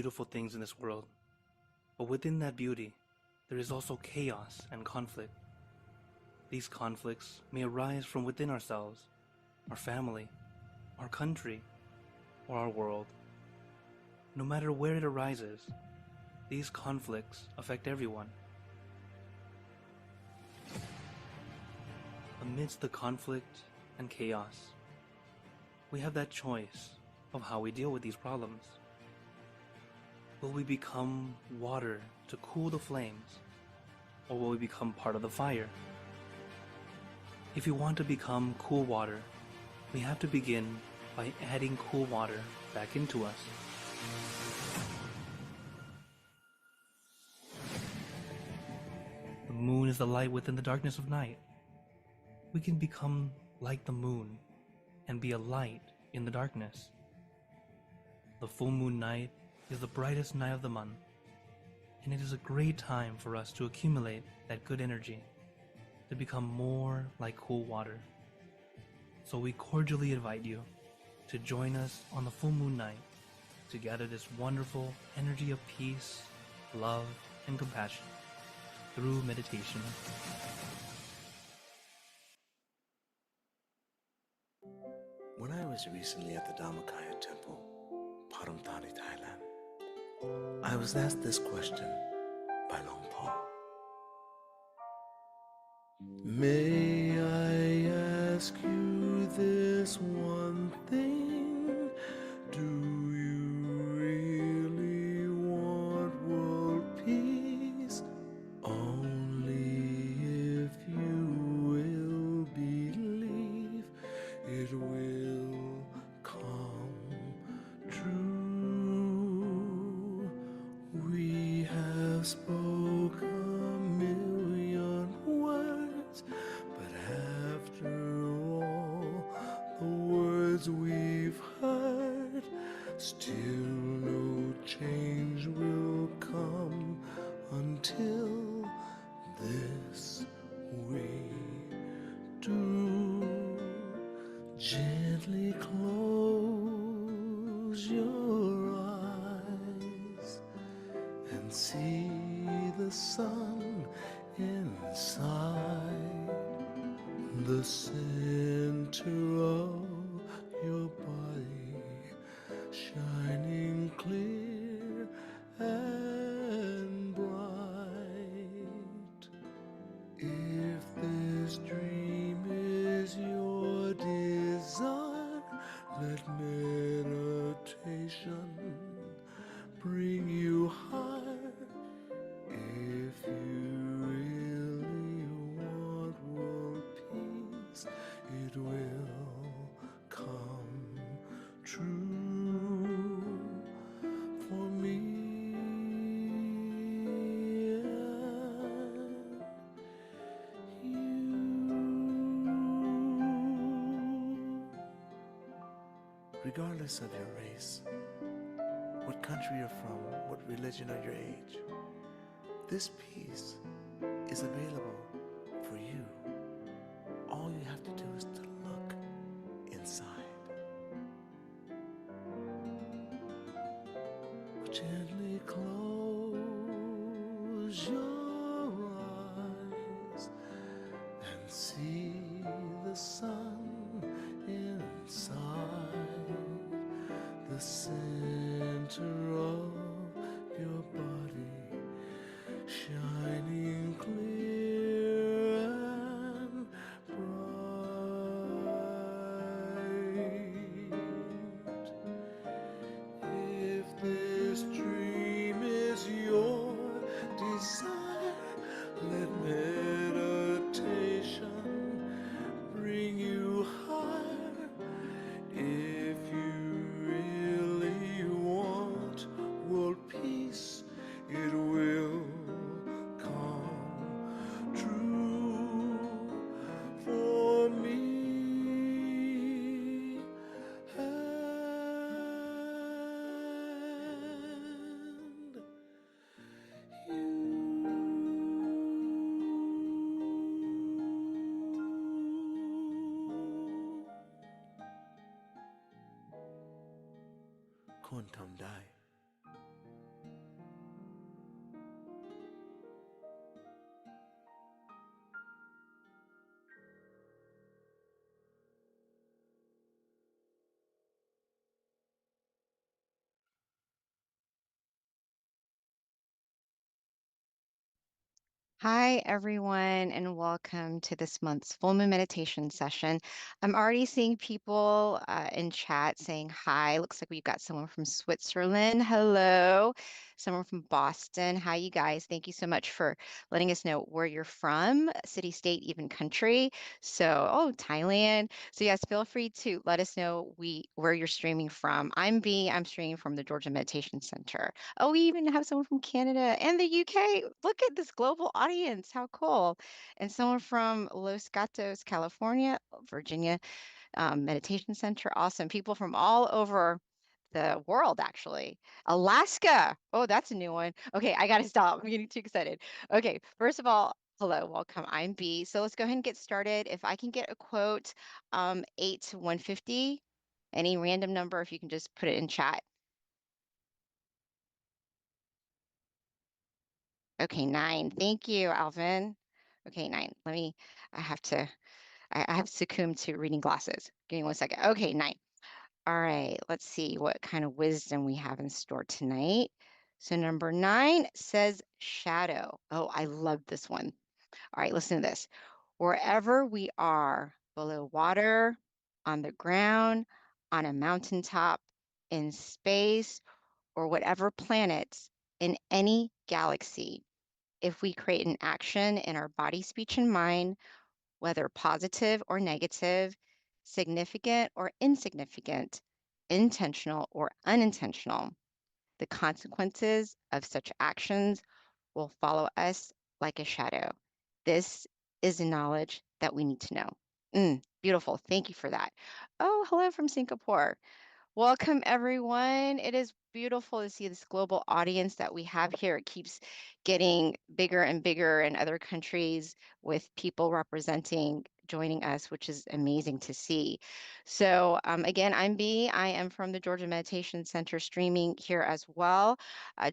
beautiful things in this world, but within that beauty, there is also chaos and conflict. These conflicts may arise from within ourselves, our family, our country, or our world. No matter where it arises, these conflicts affect everyone. Amidst the conflict and chaos, we have that choice of how we deal with these problems. Will we become water to cool the flames, or will we become part of the fire? If we want to become cool water, we have to begin by adding cool water back into us. The moon is the light within the darkness of night. We can become like the moon and be a light in the darkness. The full moon night is the brightest night of the month, and it is a great time for us to accumulate that good energy, to become more like cool water. So we cordially invite you to join us on the full moon night to gather this wonderful energy of peace, love, and compassion through meditation. When I was recently at the Dhammakaya temple, Paramthani, Thailand, I was asked this question by Long Paul. May I ask you this one thing? Do you really want world peace? Only if you will believe it will come true. We have spoken a million words, but after all the words we've heard, still no change will come until this we do. Gently close your eyes and see the sun inside the center of your body, shining clear and bright. If this dream is your desire, let meditation bring you higher. If you really want world peace, it will come true for me and you. Regardless of your race, what country you're from, what religion or your age, this peace is available for you. All you have to do is to look inside. Gently close your eyes and see the sun inside the center of your body, shining clear and bright. If this dream is your desire, let meditation bring you higher. If you really want world peace, it will come true for me and you. Kon Tam Dai. Hi, everyone, and welcome to this month's full moon meditation session. I'm already seeing people in chat saying hi. Looks like we've got someone from Switzerland. Hello. Someone from Boston. Hi, you guys. Thank you so much for letting us know where you're from, city, state, even country. So, Thailand. So, yes, feel free to let us know where you're streaming from. I'm B. I'm streaming from the Georgia Meditation Center. Oh, we even have someone from Canada and the UK. Look at this global audience. How cool. And someone from Los Gatos, California, Virginia Meditation Center. Awesome. People from all over the world, actually. Alaska. Oh, that's a new one. Okay, I got to stop. I'm getting too excited. Okay, first of all, hello, welcome. I'm B. So let's go ahead and get started. If I can get a quote, 8 to 150, any random number, if you can just put it in chat. Okay, 9. Thank you, Alvin. Okay, 9. I have to, I have succumbed to reading glasses. Give me one second. Okay, 9. All right, let's see what kind of wisdom we have in store tonight. So number 9 says shadow. Oh, I love this one. All right, listen to this. Wherever we are, below water, on the ground, on a mountaintop, in space, or whatever planets, in any galaxy, if we create an action in our body, speech, and mind, whether positive or negative, significant or insignificant, intentional or unintentional, the consequences of such actions will follow us like a shadow. This is the knowledge that we need to know. Beautiful. Thank you for that. Oh, hello from Singapore. Welcome, everyone. It is beautiful to see this global audience that we have here. It keeps getting bigger and bigger in other countries with people representing, joining us, which is amazing to see. So, again, I'm B. I am from the Georgia Meditation Center streaming here as well.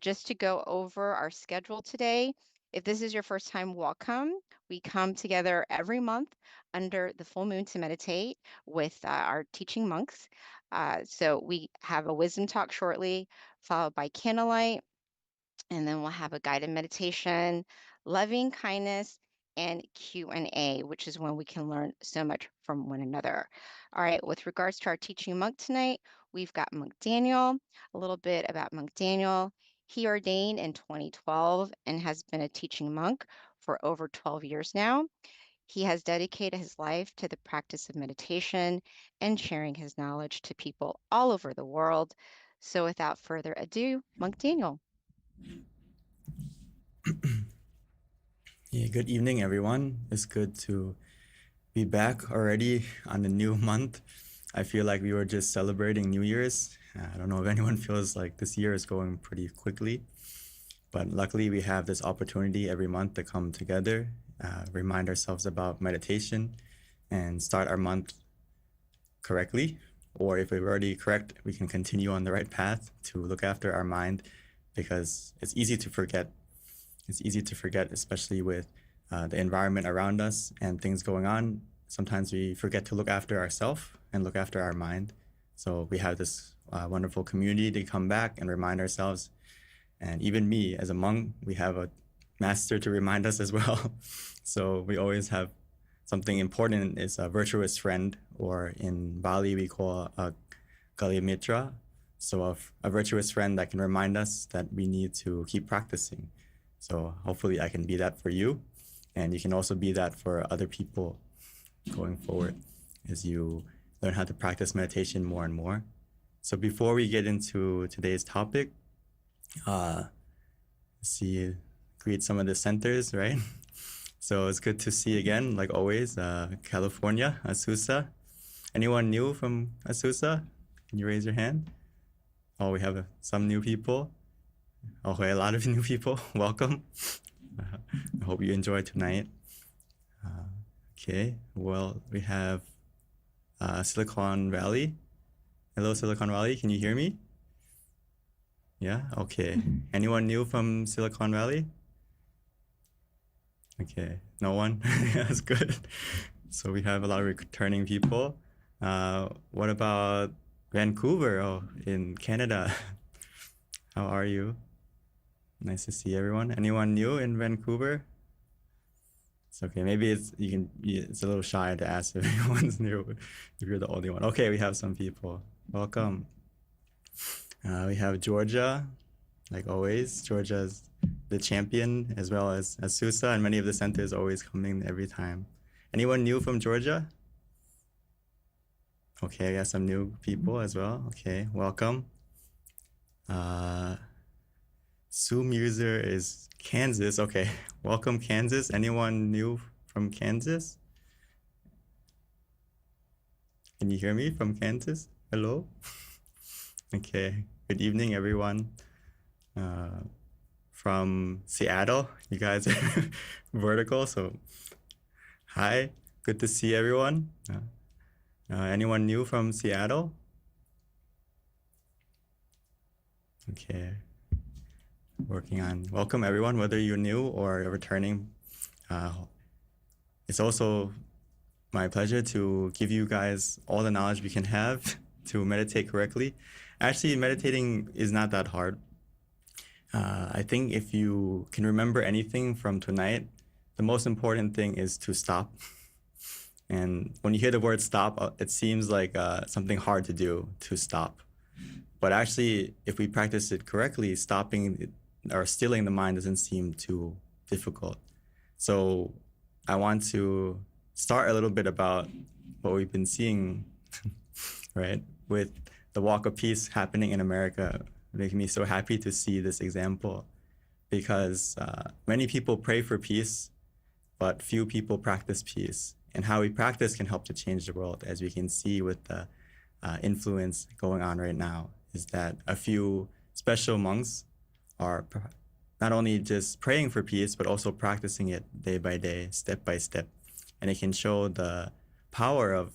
Just to go over our schedule today, if this is your first time, welcome. We come together every month under the full moon to meditate with our teaching monks. So we have a wisdom talk shortly, followed by candlelight, and then we'll have a guided meditation, loving kindness, and Q&A, which is when we can learn so much from one another. All right, with regards to our teaching monk tonight, we've got Monk Daniel. A little bit about Monk Daniel. He ordained in 2012 and has been a teaching monk for over 12 years now. He has dedicated his life to the practice of meditation and sharing his knowledge to people all over the world. So without further ado, Monk Daniel. Yeah, good evening, everyone. It's good to be back already on the new month. I feel like we were just celebrating New Year's. I don't know if anyone feels like this year is going pretty quickly, but luckily we have this opportunity every month to come together, remind ourselves about meditation, and start our month correctly. Or if we're already correct, we can continue on the right path to look after our mind, because it's easy to forget. It's easy to forget, especially with the environment around us and things going on. Sometimes we forget to look after ourselves and look after our mind. So we have this wonderful community to come back and remind ourselves. And even me, as a monk, we have a master to remind us as well. So we always have something important, is a virtuous friend, or in Bali we call a Kalyamitra. So a virtuous friend that can remind us that we need to keep practicing. So hopefully I can be that for you, and you can also be that for other people going forward as you learn how to practice meditation more and more. So before we get into today's topic, greet some of the centers, right? So it's good to see again, like always, California, Azusa. Anyone new from Azusa? Can you raise your hand? Oh, we have some new people. Okay, a lot of new people. Welcome. I hope you enjoy tonight. Okay, well, we have Silicon Valley. Hello, Silicon Valley. Can you hear me? Yeah, okay. Anyone new from Silicon Valley? Okay, no one? That's good. So we have a lot of returning people. What about Vancouver? Oh, in Canada. How are you? Nice to see everyone. Anyone new in Vancouver? It's okay. Maybe it's a little shy to ask if everyone's new, if you're the only one. Okay, we have some people. Welcome. We have Georgia, like always. Georgia's the champion, as well as Susa, and many of the centers always coming every time. Anyone new from Georgia? Okay, I got some new people as well. Okay, welcome. Zoom user is Kansas. Okay, welcome Kansas. Anyone new from Kansas? Can you hear me from Kansas? Hello? Okay, good evening, everyone. From Seattle, you guys are vertical, so hi, good to see everyone. Anyone new from Seattle? Okay, working on, welcome everyone, whether you're new or returning. It's also my pleasure to give you guys all the knowledge we can have to meditate correctly. Actually, meditating is not that hard. I think if you can remember anything from tonight, the most important thing is to stop. And when you hear the word stop, it seems like something hard to do, to stop. But actually, if we practice it correctly, stopping or stilling the mind doesn't seem too difficult. So I want to start a little bit about what we've been seeing, right? With the Walk of Peace happening in America, making me so happy to see this example, because many people pray for peace, but few people practice peace. And how we practice can help to change the world, as we can see with the influence going on right now, is that a few special monks are not only just praying for peace, but also practicing it day by day, step by step. And it can show the power of,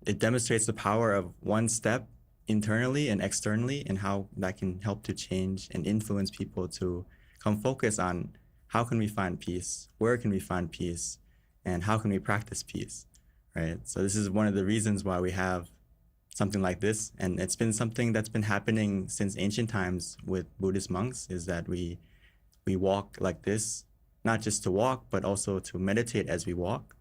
it demonstrates the power of one step internally and externally, and how that can help to change and influence people to come focus on how can we find peace, where can we find peace, and how can we practice peace, right? So this is one of the reasons why we have something like this, and it's been something that's been happening since ancient times with Buddhist monks, is that we walk like this, not just to walk, but also to meditate as we walk,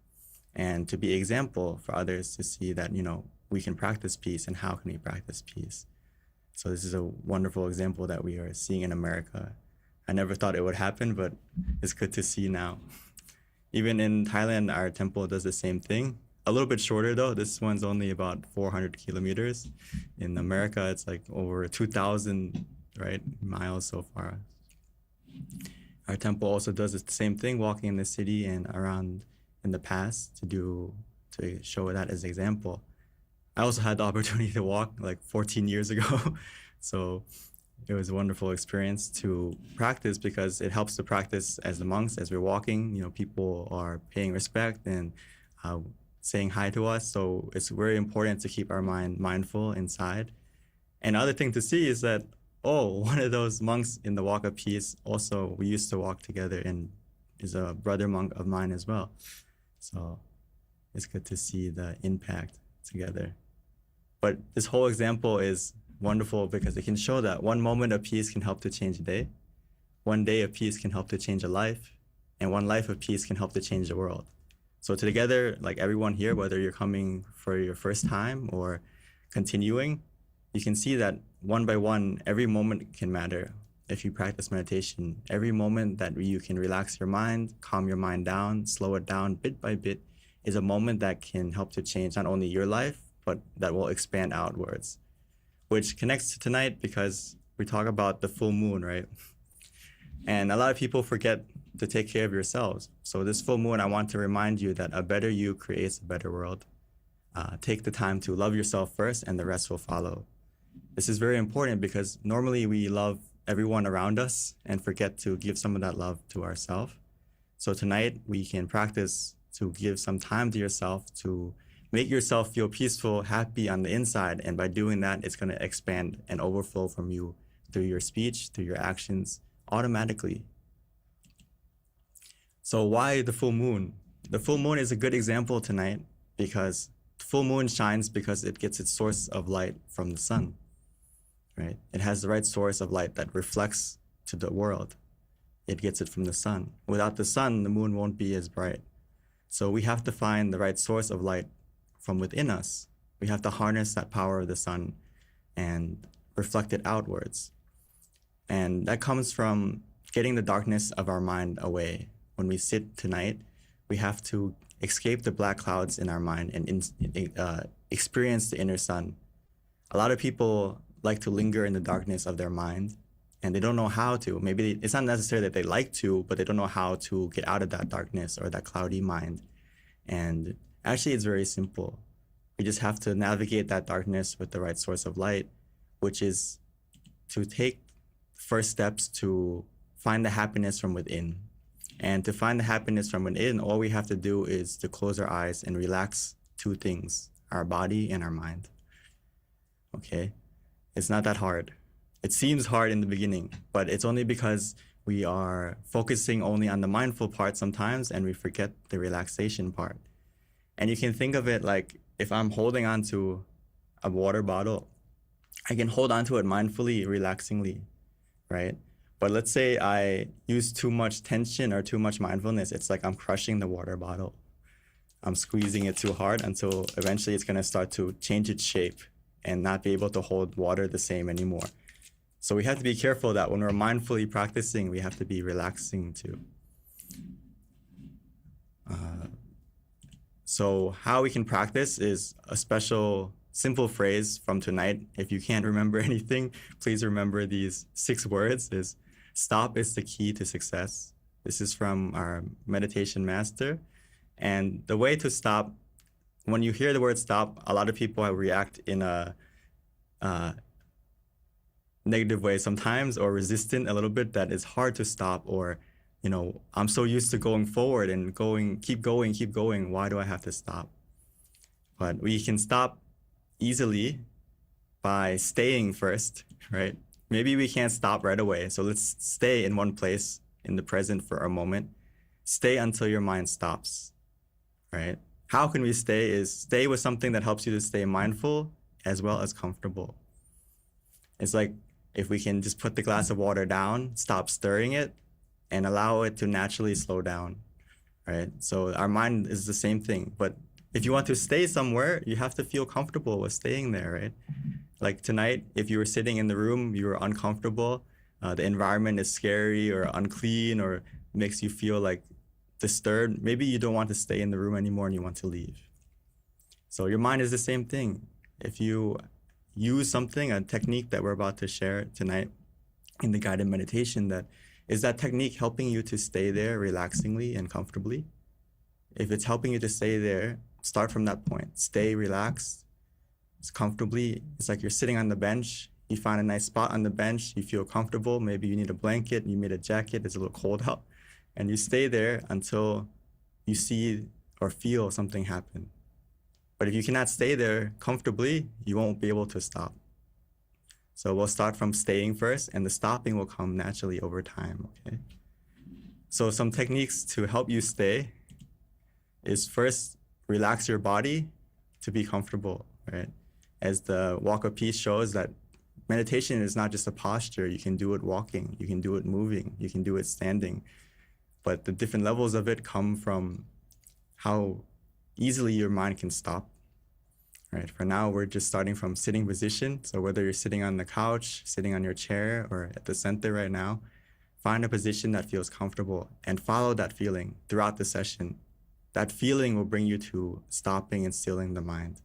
and to be example for others to see that, you know, we can practice peace, and how can we practice peace. So this is a wonderful example that we are seeing in America. I never thought it would happen, but it's good to see now. Even in Thailand, our temple does the same thing. A little bit shorter though. This one's only about 400 kilometers. In America, it's like over 2,000, right, miles so far. Our temple also does the same thing, walking in the city and around in the past to show that as an example. I also had the opportunity to walk like 14 years ago. So it was a wonderful experience to practice, because it helps to practice as the monks, as we're walking, you know, people are paying respect and saying hi to us. So it's very important to keep our mind mindful inside. And other thing to see is that, oh, one of those monks in the Walk of Peace, also we used to walk together, and is a brother monk of mine as well. So it's good to see the impact together. But this whole example is wonderful because it can show that one moment of peace can help to change a day. One day of peace can help to change a life. And one life of peace can help to change the world. So together, like everyone here, whether you're coming for your first time or continuing, you can see that one by one, every moment can matter. If you practice meditation, every moment that you can relax your mind, calm your mind down, slow it down bit by bit, is a moment that can help to change not only your life, but that will expand outwards. Which connects to tonight, because we talk about the full moon, right? And a lot of people forget to take care of yourselves. So this full moon, I want to remind you that a better you creates a better world. Take the time to love yourself first, and the rest will follow. This is very important because normally we love everyone around us and forget to give some of that love to ourselves. So tonight we can practice to give some time to yourself, to make yourself feel peaceful, happy on the inside. And by doing that, it's going to expand and overflow from you through your speech, through your actions, automatically. So why the full moon? The full moon is a good example tonight, because the full moon shines because it gets its source of light from the sun, right? It has the right source of light that reflects to the world. it gets it from the sun. Without the sun, the moon won't be as bright. So we have to find the right source of light from within us. We have to harness that power of the sun and reflect it outwards. And that comes from getting the darkness of our mind away. When we sit tonight, we have to escape the black clouds in our mind and experience the inner sun. A lot of people like to linger in the darkness of their mind, and they don't know how to. Maybe it's not necessarily that they like to, but they don't know how to get out of that darkness or that cloudy mind. And actually, it's very simple. We just have to navigate that darkness with the right source of light, which is to take first steps to find the happiness from within. And to find the happiness from within, all we have to do is to close our eyes and relax two things, our body and our mind. Okay? It's not that hard. It seems hard in the beginning, but it's only because we are focusing only on the mindful part sometimes and we forget the relaxation part. And you can think of it like if I'm holding on to a water bottle, I can hold on to it mindfully, relaxingly, right? But let's say I use too much tension or too much mindfulness. It's like I'm crushing the water bottle. I'm squeezing it too hard until eventually it's going to start to change its shape and not be able to hold water the same anymore. So we have to be careful that when we're mindfully practicing, we have to be relaxing too. So how we can practice is a special simple phrase from tonight. If you can't remember anything, please remember these 6 words. Is stop is the key to success. This is from our meditation master. And the way to stop, when you hear the word stop, a lot of people react in a negative way sometimes, or resistant a little bit, that it's hard to stop, or I'm so used to going forward and keep going. Why do I have to stop? But we can stop easily by staying first, right? Maybe we can't stop right away. So let's stay in one place in the present for a moment. Stay until your mind stops, right? How can we stay is stay with something that helps you to stay mindful as well as comfortable. It's like if we can just put the glass of water down, stop stirring it, and allow it to naturally slow down, right? So our mind is the same thing, but if you want to stay somewhere, you have to feel comfortable with staying there, right? Like tonight, if you were sitting in the room, you were uncomfortable, the environment is scary or unclean or makes you feel like disturbed, maybe you don't want to stay in the room anymore and you want to leave. So your mind is the same thing. If you use something, a technique that we're about to share tonight in the guided meditation, is that technique helping you to stay there relaxingly and comfortably? If it's helping you to stay there, start from that point. Stay relaxed, comfortably. It's like you're sitting on the bench. You find a nice spot on the bench. You feel comfortable. Maybe you need a blanket. You made a jacket. It's a little cold out. And you stay there until you see or feel something happen. But if you cannot stay there comfortably, you won't be able to stop. So we'll start from staying first, and the stopping will come naturally over time, okay? So some techniques to help you stay is first, relax your body to be comfortable, right? As the Walk of Peace shows, that meditation is not just a posture. You can do it walking, you can do it moving, you can do it standing. But the different levels of it come from how easily your mind can stop. Right, for now, we're just starting from sitting position. So whether you're sitting on the couch, sitting on your chair, or at the center right now, find a position that feels comfortable and follow that feeling throughout the session. That feeling will bring you to stopping and stilling the mind.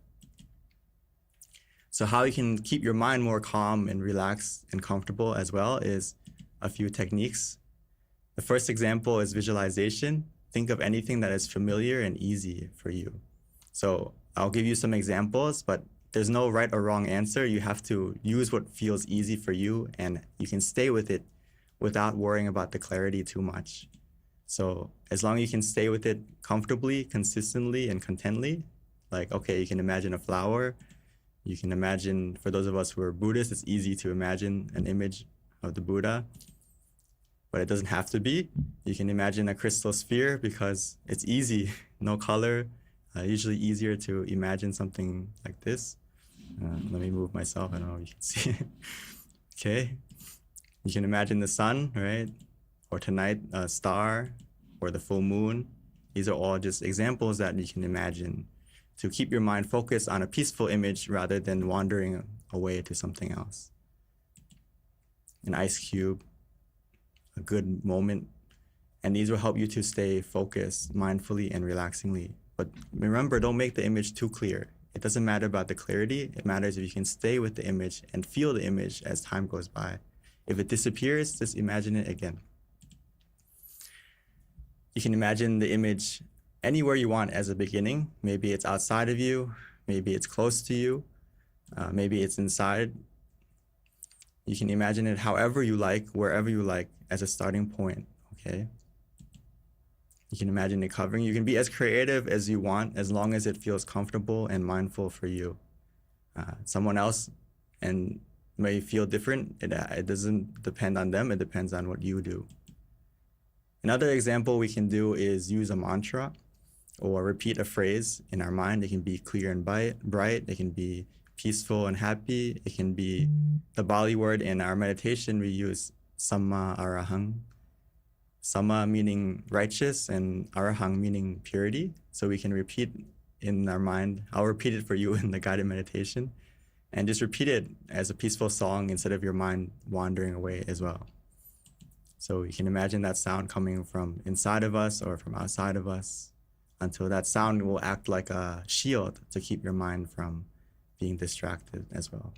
So how you can keep your mind more calm and relaxed and comfortable as well is a few techniques. The first example is visualization. Think of anything that is familiar and easy for you. So I'll give you some examples, but there's no right or wrong answer. You have to use what feels easy for you, and you can stay with it without worrying about the clarity too much. So as long as you can stay with it comfortably, consistently, and contently, like, okay, you can imagine a flower. You can imagine, for those of us who are Buddhists, it's easy to imagine an image of the Buddha, but it doesn't have to be. You can imagine a crystal sphere because it's easy, no color. Usually easier to imagine something like this. Let me move myself, I don't know if you can see it. Okay, you can imagine the sun, right? or tonight, a star, or the full moon. These are all just examples that you can imagine to keep your mind focused on a peaceful image rather than wandering away to something else. An ice cube, a good moment, and these will help you to stay focused mindfully and relaxingly. But remember, don't make the image too clear. It doesn't matter about the clarity. It matters if you can stay with the image and feel the image as time goes by. If it disappears, just imagine it again. You can imagine the image anywhere you want as a beginning. Maybe it's outside of you, maybe it's close to you, maybe it's inside. You can imagine it however you like, wherever you like as a starting point, okay? You can imagine it covering. You can be as creative as you want as long as it feels comfortable and mindful for you. Someone else and may feel different. It doesn't depend on them. It depends on what you do. Another example we can do is use a mantra or repeat a phrase in our mind. It can be clear and bright. It can be peaceful and happy. It can be the Bali word in our meditation. We use Samma Arahang. Samma meaning righteous and Arahang meaning purity. So we can repeat in our mind. I'll repeat it for you in the guided meditation. And just repeat it as a peaceful song instead of your mind wandering away as well. So you can imagine that sound coming from inside of us or from outside of us until that sound will act like a shield to keep your mind from being distracted as well.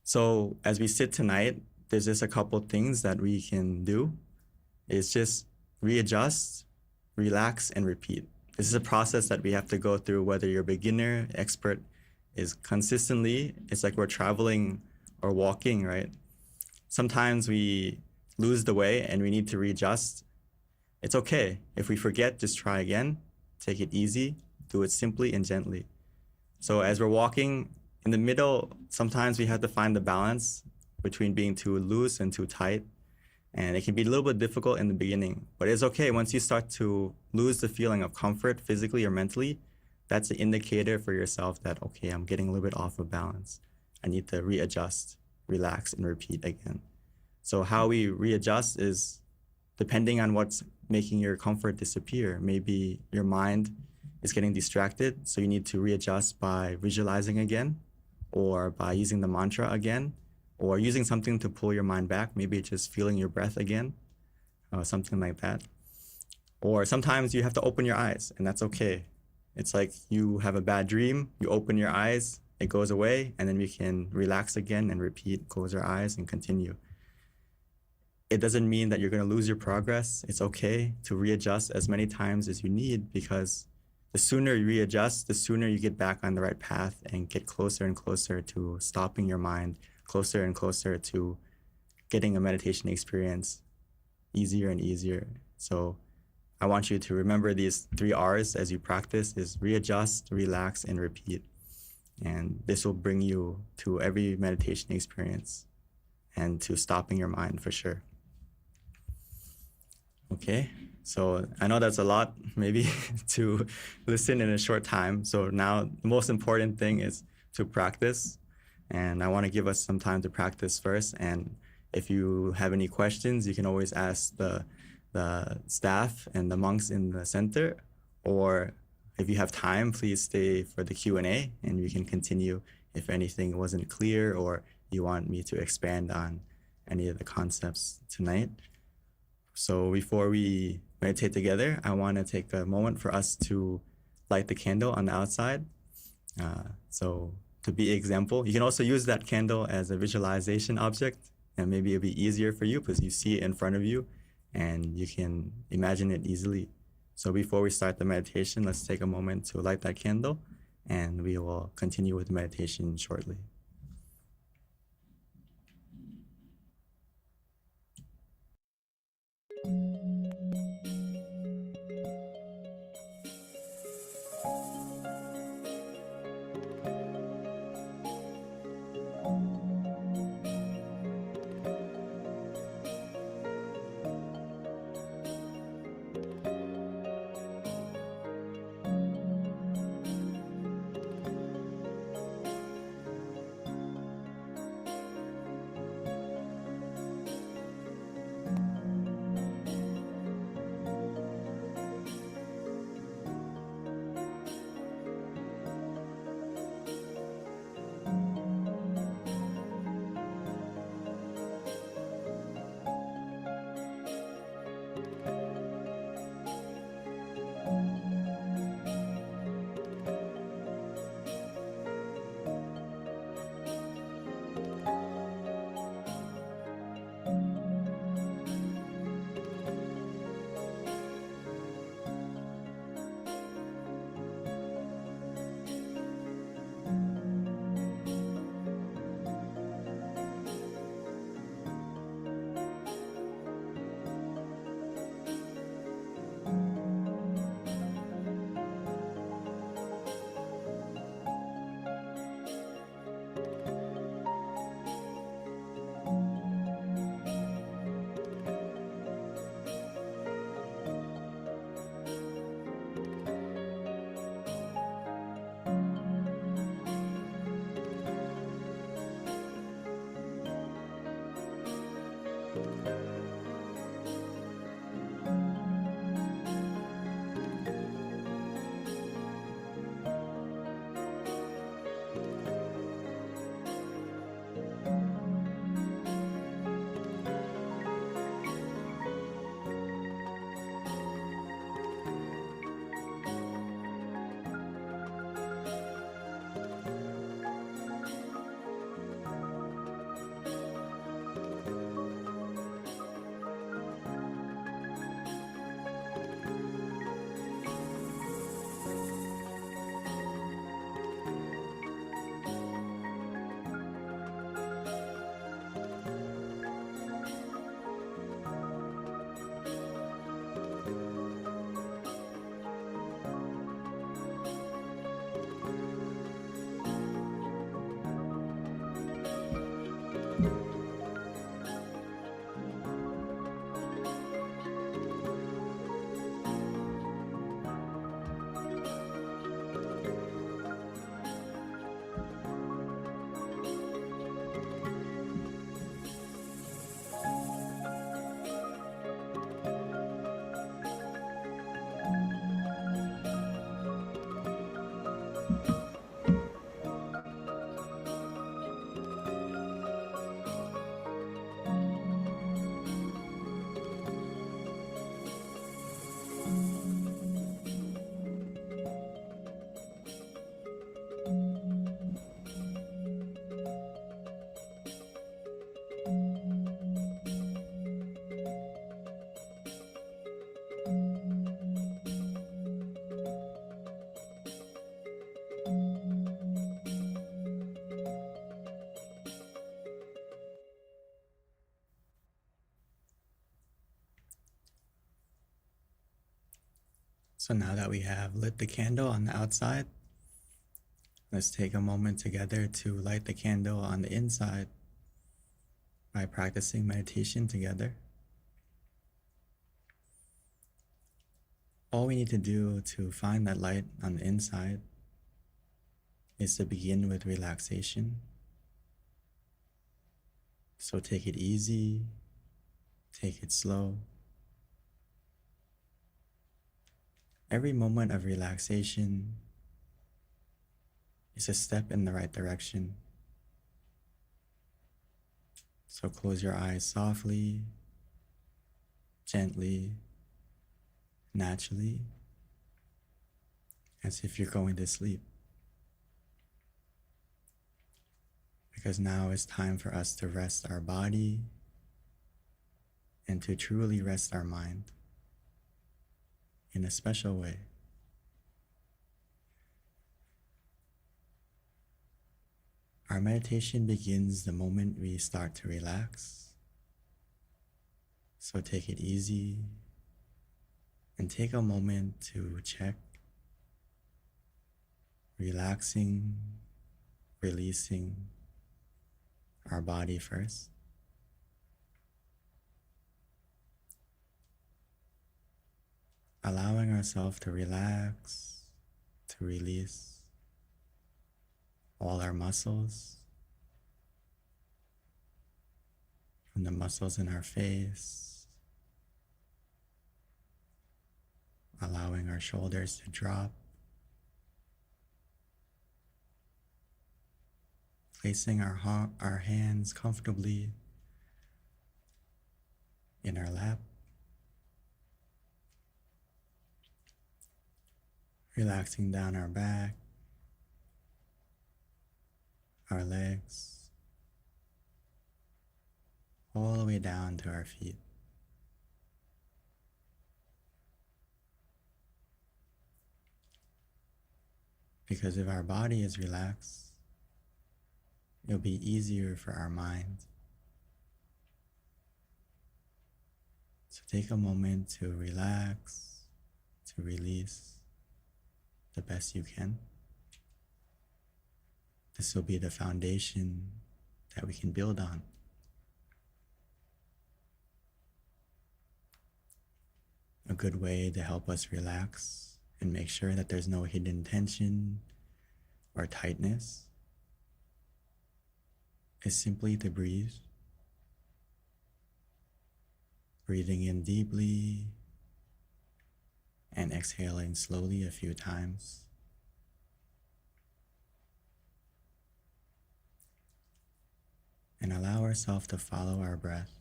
So as we sit tonight, there's just a couple things that we can do. It's just readjust, relax, and repeat. This is a process that we have to go through whether you're a beginner, expert, is consistently. It's like we're traveling or walking, right? Sometimes we lose the way and we need to readjust. It's okay. If we forget, just try again. Take it easy. Do it simply and gently. So as we're walking in the middle, sometimes we have to find the balance between being too loose and too tight. And it can be a little bit difficult in the beginning, but it's okay. Once you start to lose the feeling of comfort physically or mentally, that's an indicator for yourself that, okay, I'm getting a little bit off of balance. I need to readjust, relax, and repeat again. So how we readjust is depending on what's making your comfort disappear. Maybe your mind is getting distracted, so you need to readjust by visualizing again, or by using the mantra again, or using something to pull your mind back, maybe just feeling your breath again, something like that. Or sometimes you have to open your eyes, and that's okay. It's like you have a bad dream, you open your eyes, it goes away, and then we can relax again and repeat, close our eyes and continue. It doesn't mean that you're gonna lose your progress. It's okay to readjust as many times as you need, because the sooner you readjust, the sooner you get back on the right path and get closer and closer to stopping your mind, closer and closer to getting a meditation experience easier and easier. So I want you to remember these 3 R's as you practice: is readjust, relax, and repeat. And this will bring you to every meditation experience and to stopping your mind for sure. Okay, so I know that's a lot maybe to listen in a short time. So now the most important thing is to practice. And I want to give us some time to practice first. And if you have any questions, you can always ask the staff and the monks in the center, or if you have time, please stay for the Q&A and we can continue if anything wasn't clear or you want me to expand on any of the concepts tonight. So before we meditate together, I want to take a moment for us to light the candle on the outside. So to be example, you can also use that candle as a visualization object, and maybe it'll be easier for you because you see it in front of you and you can imagine it easily. So before we start the meditation, let's take a moment to light that candle, and we will continue with the meditation shortly. So now that we have lit the candle on the outside, let's take a moment together to light the candle on the inside by practicing meditation together. All we need to do to find that light on the inside is to begin with relaxation. So take it easy, take it slow. Every moment of relaxation is a step in the right direction. So close your eyes softly, gently, naturally, as if you're going to sleep. Because now it's time for us to rest our body and to truly rest our mind in a special way. Our meditation begins the moment we start to relax. So take it easy and take a moment to check, relaxing, releasing our body first. Allowing ourselves to relax, to release all our muscles, from the muscles in our face, allowing our shoulders to drop, placing our hands comfortably in our lap, relaxing down our back, our legs, all the way down to our feet. Because if our body is relaxed, it'll be easier for our mind. So take a moment to relax, to release the best you can. This will be the foundation that we can build on. A good way to help us relax and make sure that there's no hidden tension or tightness is simply to breathe. breathing in deeply and exhaling slowly a few times. And allow ourselves to follow our breath,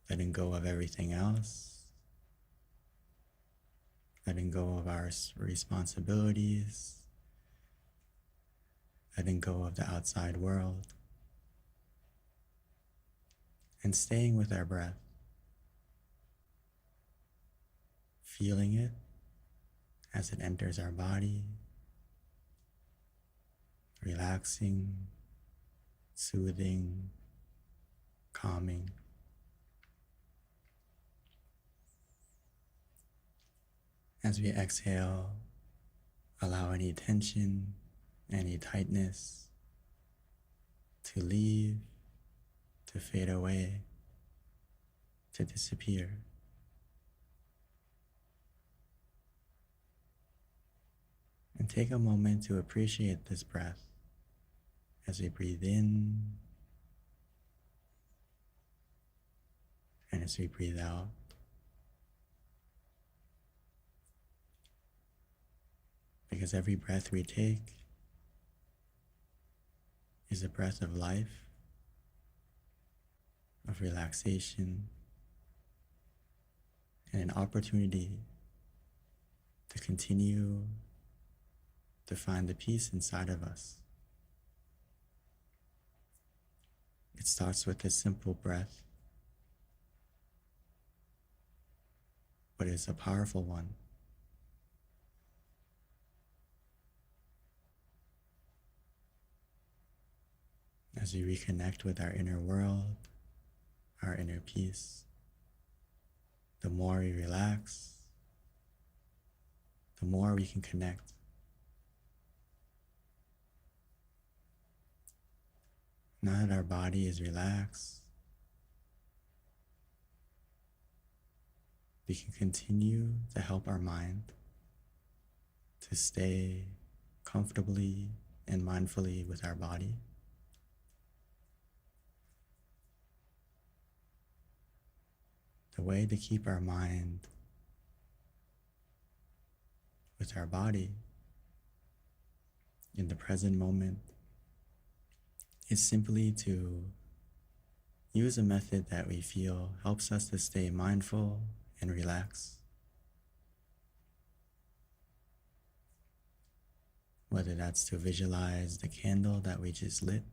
letting go of everything else, letting go of our responsibilities, letting go of the outside world, and staying with our breath, feeling it as it enters our body, relaxing, soothing, calming. As we exhale, allow any tension, any tightness to leave, to fade away, to disappear. And take a moment to appreciate this breath as we breathe in and as we breathe out. Because every breath we take is a breath of life, of relaxation, and an opportunity to continue to find the peace inside of us. It starts with a simple breath, but it's a powerful one. As we reconnect with our inner world, our inner peace, the more we relax, the more we can connect. Now that our body is relaxed, we can continue to help our mind to stay comfortably and mindfully with our body. The way to keep our mind with our body in the present moment is simply to use a method that we feel helps us to stay mindful and relaxed. Whether that's to visualize the candle that we just lit,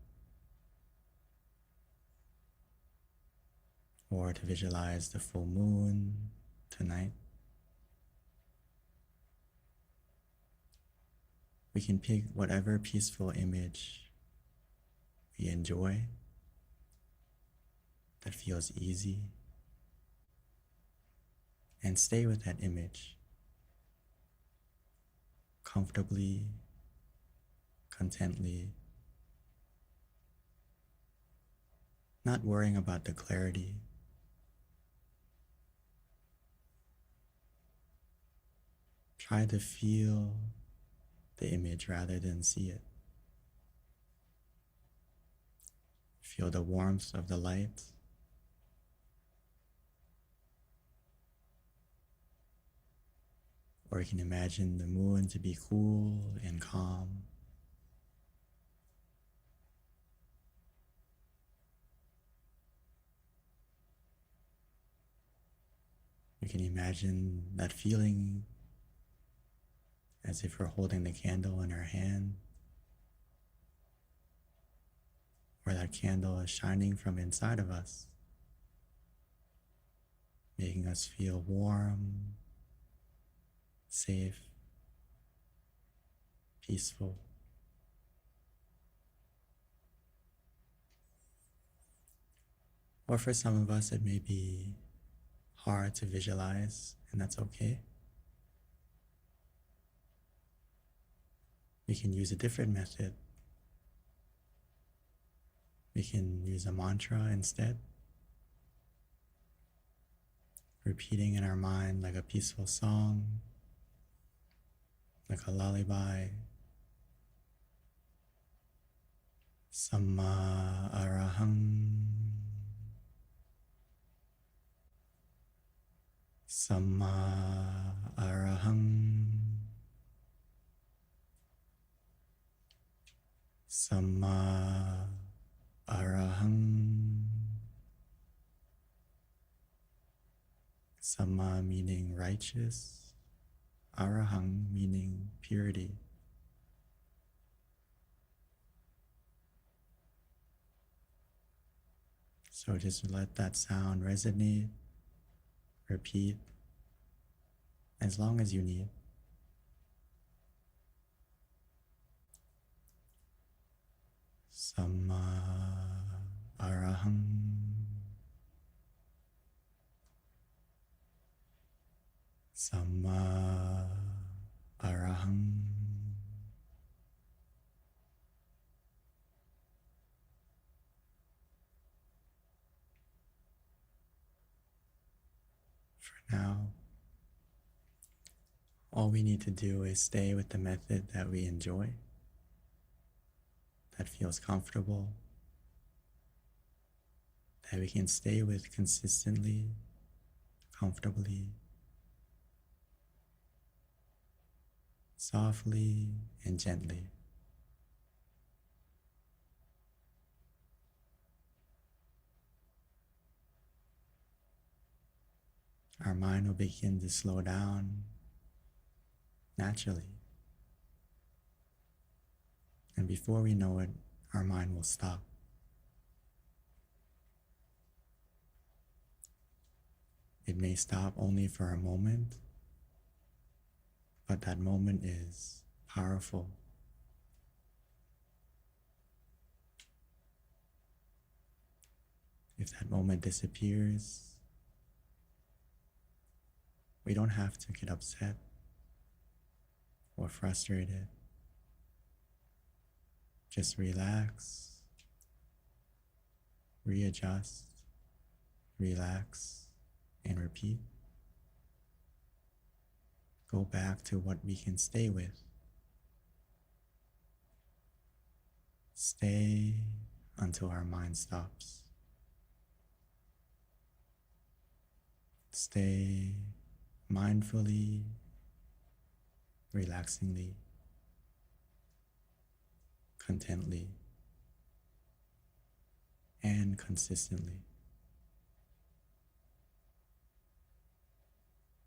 or to visualize the full moon tonight. We can pick whatever peaceful image we enjoy, that feels easy, and stay with that image comfortably, contently, not worrying about the clarity. Try to feel the image rather than see it. Feel the warmth of the light. Or you can imagine the moon to be cool and calm. You can imagine that feeling as if we're holding the candle in our hand, or that candle is shining from inside of us, making us feel warm, safe, peaceful. Or for some of us, it may be hard to visualize, and that's okay. We can use a different method. We can use a mantra instead, repeating in our mind like a peaceful song, like a lullaby. Samma arahang, Samma Arahang. Samma Arahang. Samma meaning righteous, Arahang meaning purity. So just let that sound resonate, repeat as long as you need. Samma Arahang. Samma Arahang. For now, all we need to do is stay with the method that we enjoy, that feels comfortable, that we can stay with consistently, comfortably, softly and gently. Our mind will begin to slow down naturally. And before we know it, our mind will stop. It may stop only for a moment, but that moment is powerful. If that moment disappears, we don't have to get upset or frustrated. Just relax, readjust, relax, and repeat. Go back to what we can stay with. Stay until our mind stops. Stay mindfully, relaxingly, contently, and consistently.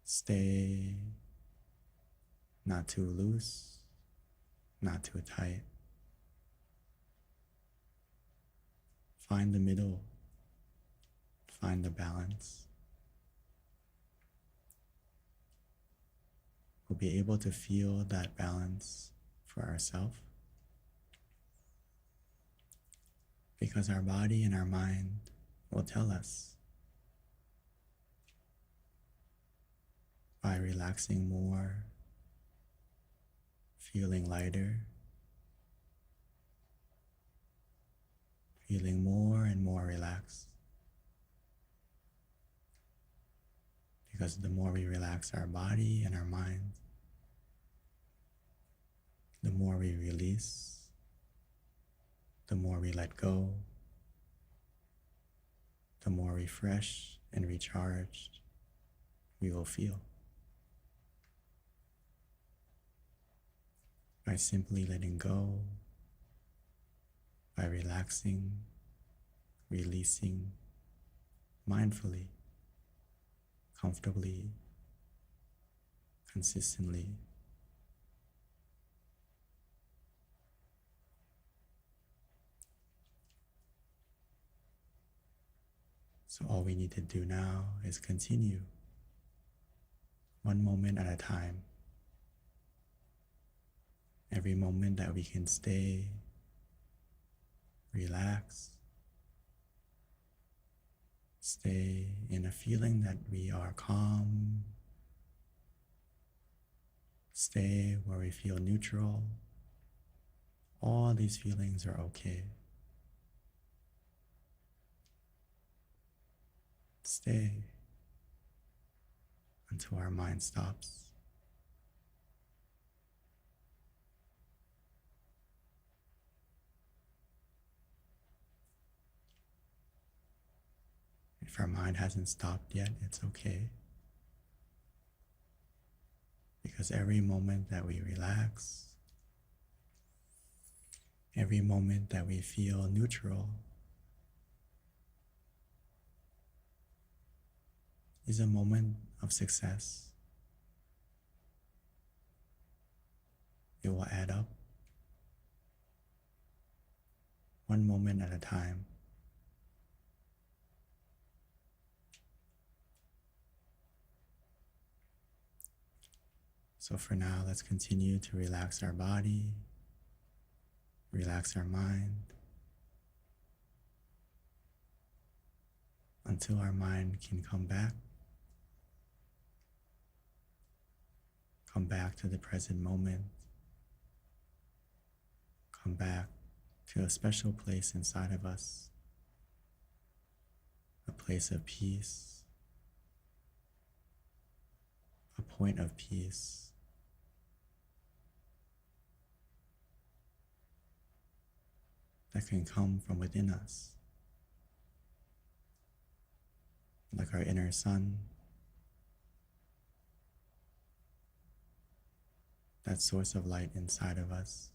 Stay not too loose, not too tight. Find the middle, find the balance. We'll be able to feel that balance for ourselves because our body and our mind will tell us. By relaxing more, feeling lighter, feeling more and more relaxed. Because the more we relax our body and our mind, the more we release, the more we let go, the more refreshed and recharged we will feel. By simply letting go, by relaxing, releasing mindfully, comfortably, consistently. So all we need to do now is continue, one moment at a time. Every moment that we can stay relaxed, stay in a feeling that we are calm, stay where we feel neutral. All these feelings are okay. Stay until our mind stops. If our mind hasn't stopped yet, it's okay. Because every moment that we relax, every moment that we feel neutral is a moment of success. It will add up, one moment at a time. So for now, let's continue to relax our body, relax our mind, until our mind can come back to the present moment, come back to a special place inside of us, a place of peace, a point of peace. That can come from within us, like our inner sun, that source of light inside of us.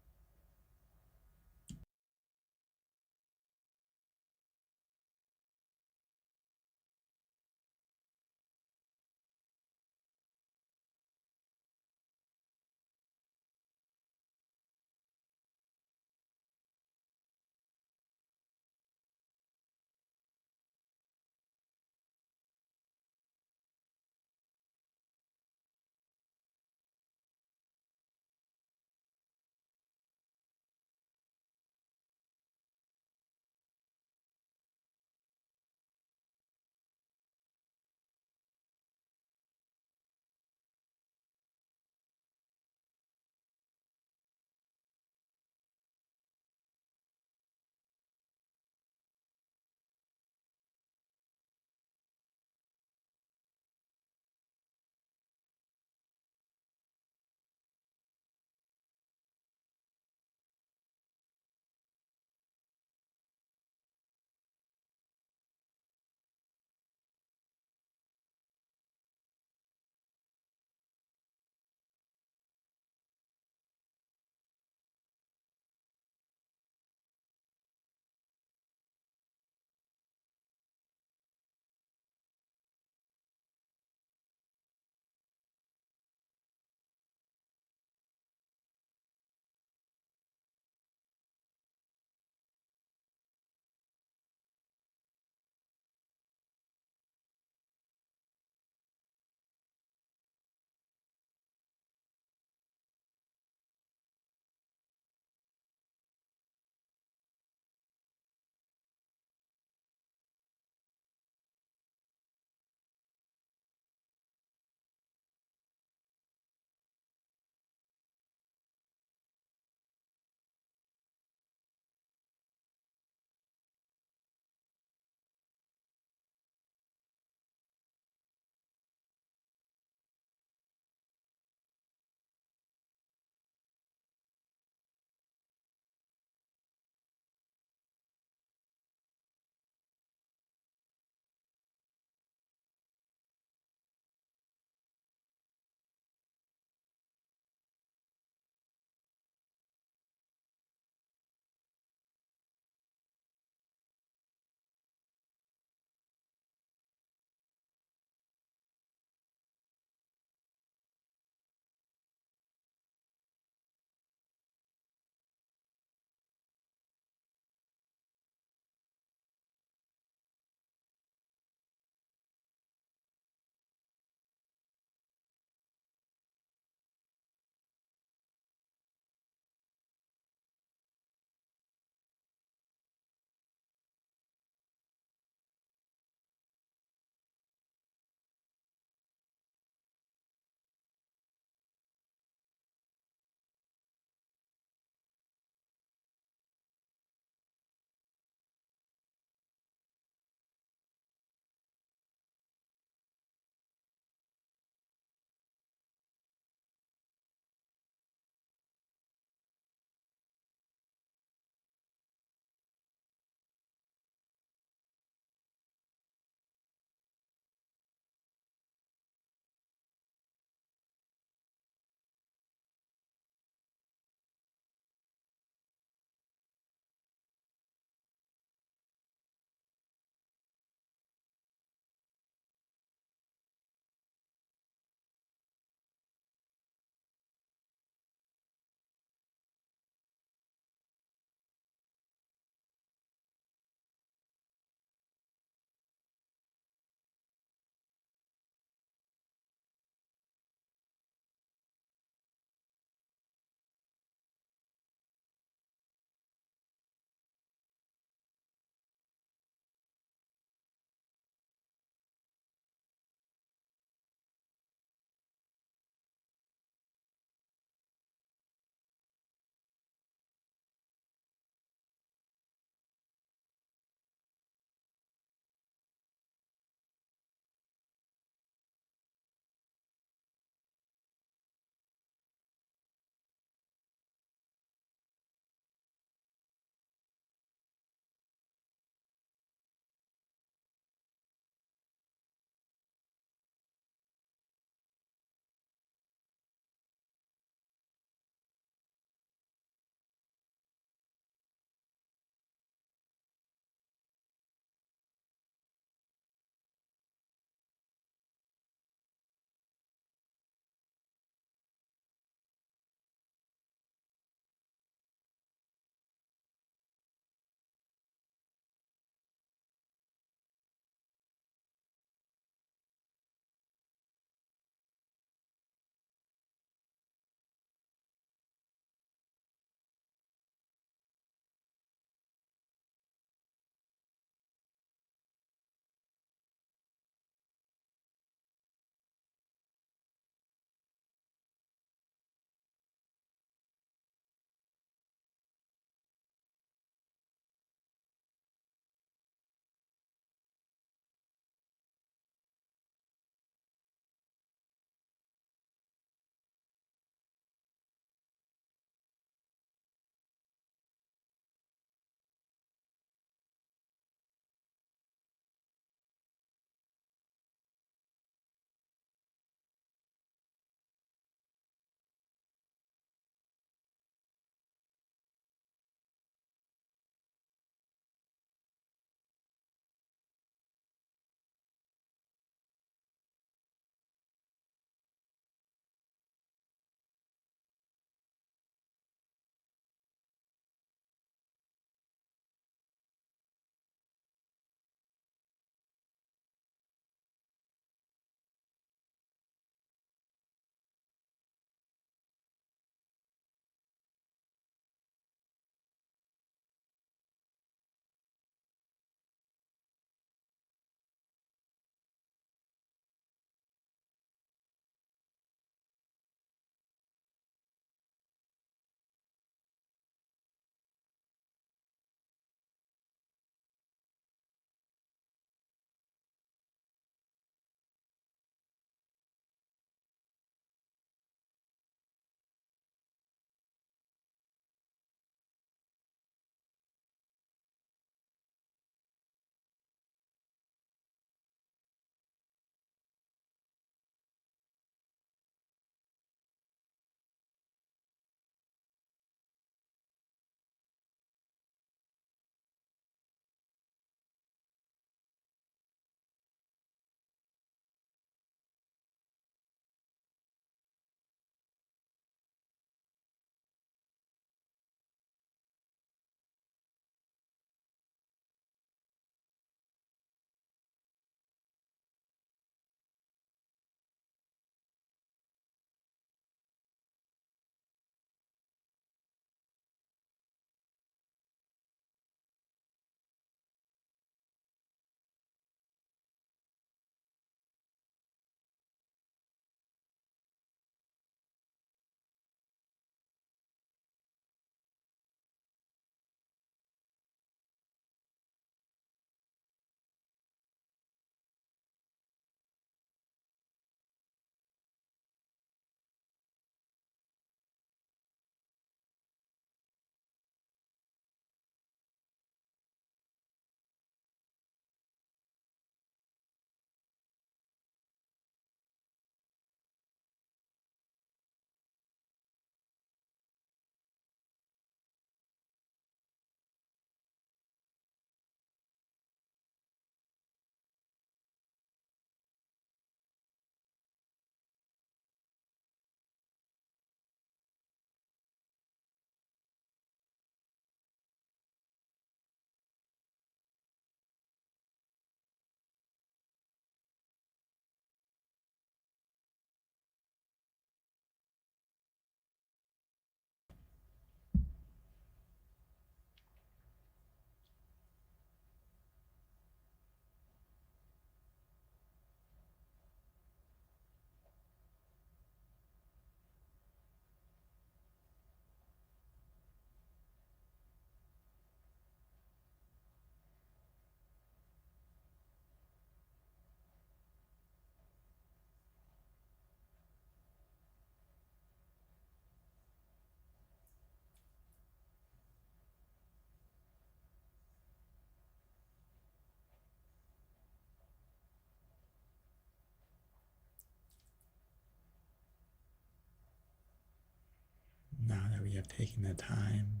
we have taken the time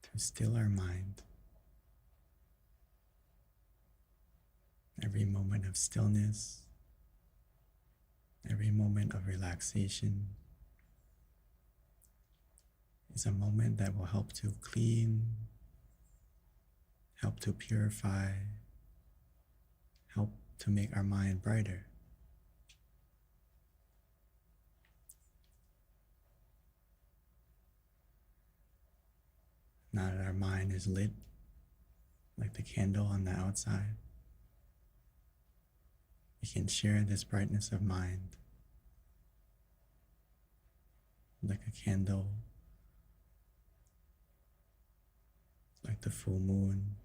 to still our mind. Every moment of stillness, every moment of relaxation is a moment that will help to clean, help to purify, help to make our mind brighter. Now that our mind is lit like the candle on the outside, we can share this brightness of mind like a candle, like the full moon,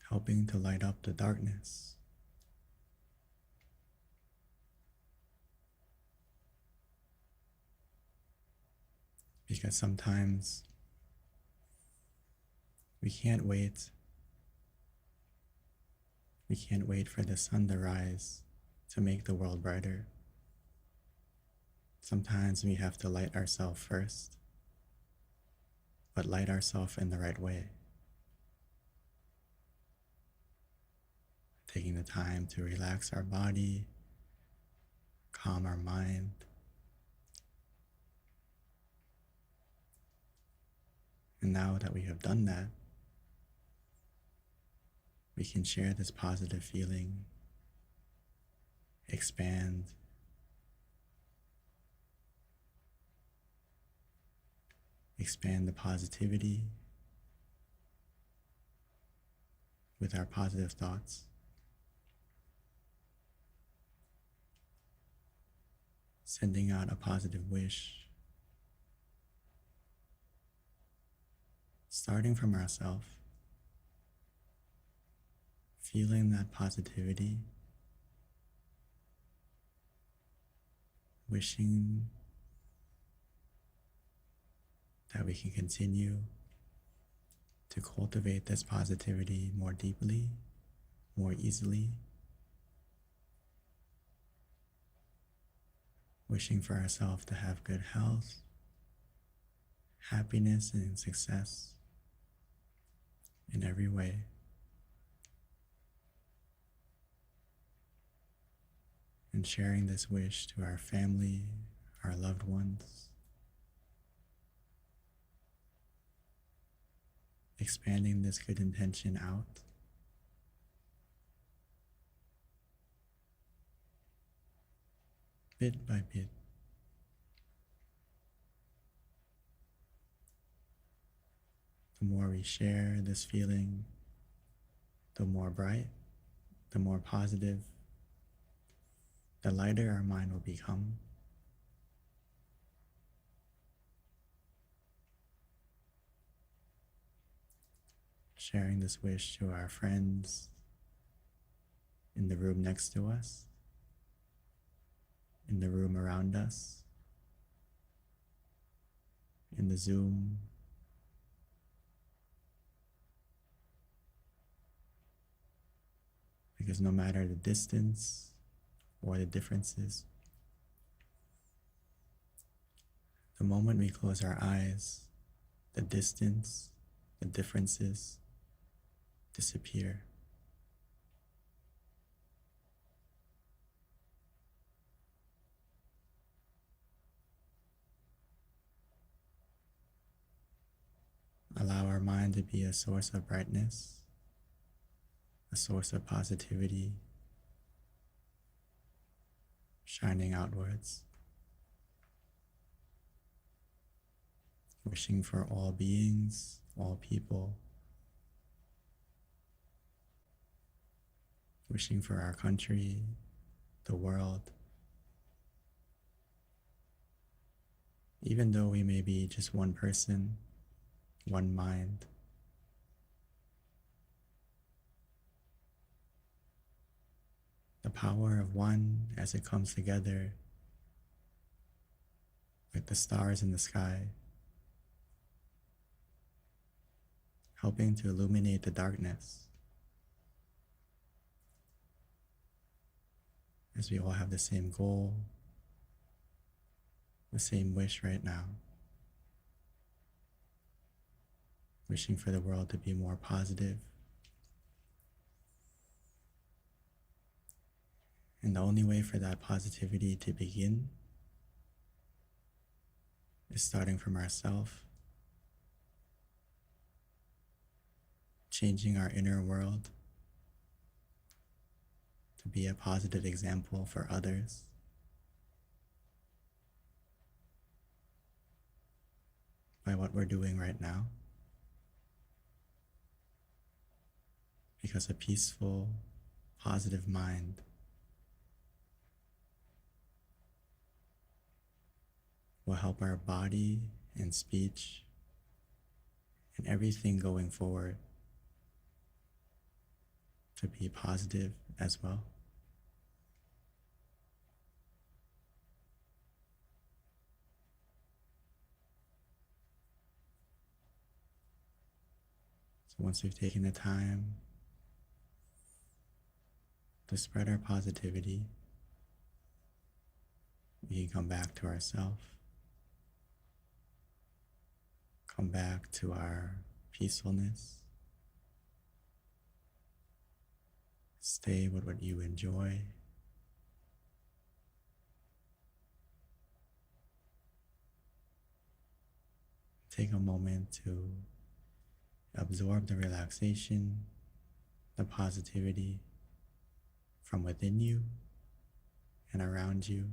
helping to light up the darkness. Because sometimes we can't wait. We can't wait for the sun to rise to make the world brighter. Sometimes we have to light ourselves first, but light ourselves in the right way. Taking the time to relax our body, calm our mind, and now that we have done that, we can share this positive feeling, expand, the positivity with our positive thoughts, sending out a positive wish, starting from ourselves, feeling that positivity, wishing that we can continue to cultivate this positivity more deeply, more easily, wishing for ourselves to have good health, happiness, and success in every way. And sharing this wish to our family, our loved ones, expanding this good intention out, bit by bit. The more we share this feeling, the more bright, the more positive, the lighter our mind will become. Sharing this wish to our friends in the room next to us, in the room around us, in the Zoom, because no matter the distance or the differences, the moment we close our eyes, the distance, the differences disappear. Allow our mind to be a source of brightness, a source of positivity, shining outwards, wishing for all beings, all people, wishing for our country, the world. Even though we may be just one person, one mind, the power of one as it comes together, like the stars in the sky, helping to illuminate the darkness, as we all have the same goal, the same wish right now. Wishing for the world to be more positive. And the only way for that positivity to begin is starting from ourselves, changing our inner world to be a positive example for others. By what we're doing right now. Because a peaceful, positive mind will help our body and speech and everything going forward to be positive as well. So once we've taken the time to spread our positivity, we can come back to ourselves, come back to our peacefulness, stay with what you enjoy, take a moment to absorb the relaxation, the positivity from within you and around you.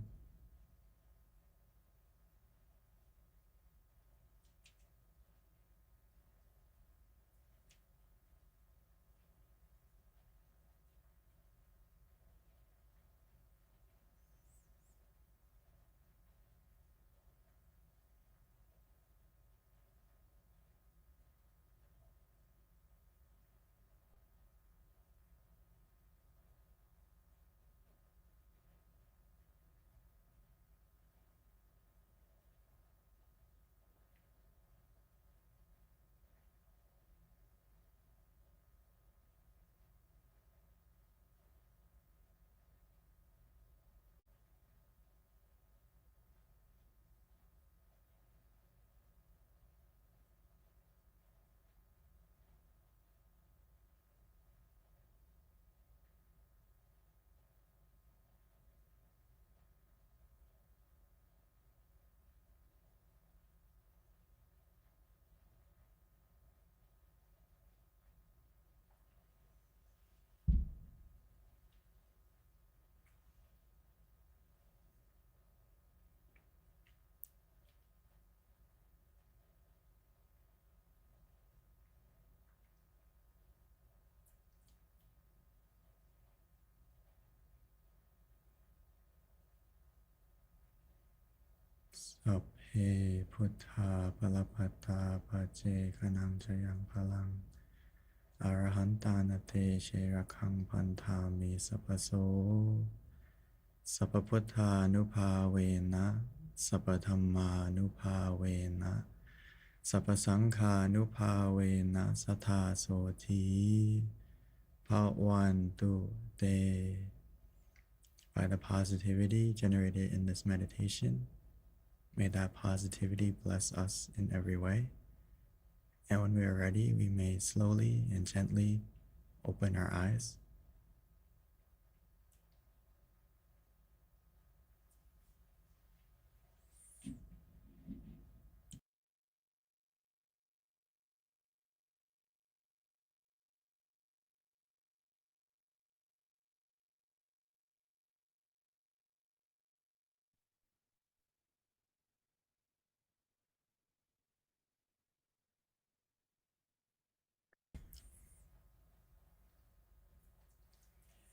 Sapphe Puttha Palapatta Pace Kanang Jayang Palang Arahantanate Sherakang Pantami Sapaso Sapaputtha Nupavena Sapathamma Nupavena Sapasangha Nupavena Satha Soti Bhavantu Te. By the positivity generated in this meditation, may that positivity bless us in every way. And when we are ready, we may slowly and gently open our eyes.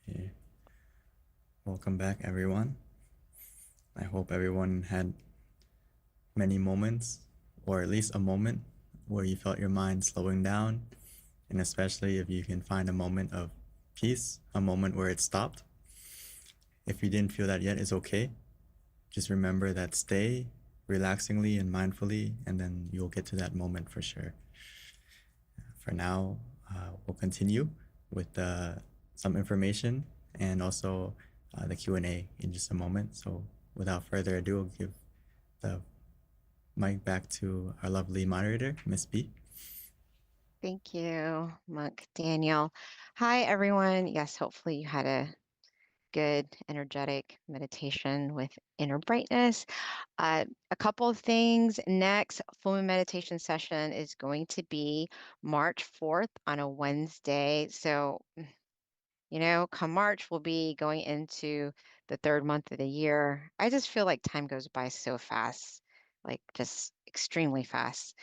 Okay. Welcome back, everyone. I hope everyone had many moments, or at least a moment, where you felt your mind slowing down, and especially if you can find a moment of peace, a moment where it stopped. If you didn't feel that yet, it's okay. Just remember that stay relaxingly and mindfully, and then you'll get to that moment for sure. For now, we'll continue with some information and also the Q&A in just a moment. So without further ado, I'll give the mic back to our lovely moderator, Miss B. Thank you, Monk Daniel. Hi, everyone. Yes, hopefully you had a good, energetic meditation with inner brightness. A couple of things. Next full moon meditation session is going to be March 4th on a Wednesday. So, come March, we'll be going into the third month of the year. I just feel like time goes by so fast, like just extremely fast,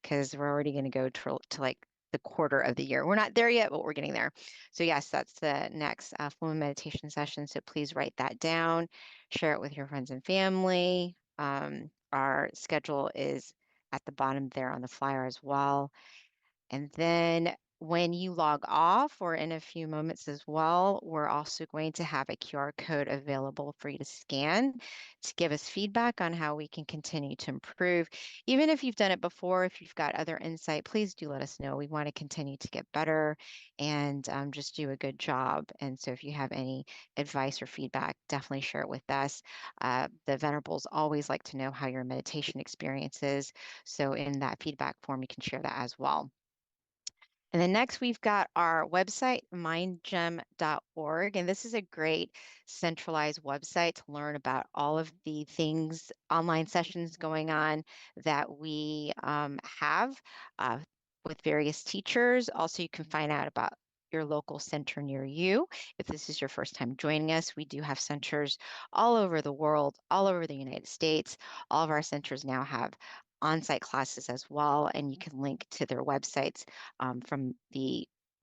because we're already going to go to like the quarter of the year. We're not there yet, but we're getting there. So yes, that's the next full moon meditation session. So please write that down, share it with your friends and family. Our schedule is at the bottom there on the flyer as well. And then when you log off, or in a few moments as well, we're also going to have a QR code available for you to scan to give us feedback on how we can continue to improve. Even if you've done it before, if you've got other insight, please do let us know. We want to continue to get better and just do a good job. And so if you have any advice or feedback, definitely share it with us. The Venerables always like to know how your meditation experience is. So in that feedback form, you can share that as well. And then next we've got our website, mindgem.org. And this is a great centralized website to learn about all of the things, online sessions going on that we have with various teachers. Also, you can find out about your local center near you. If this is your first time joining us, we do have centers all over the world, all over the United States. All of our centers now have on-site classes as well, and you can link to their websites from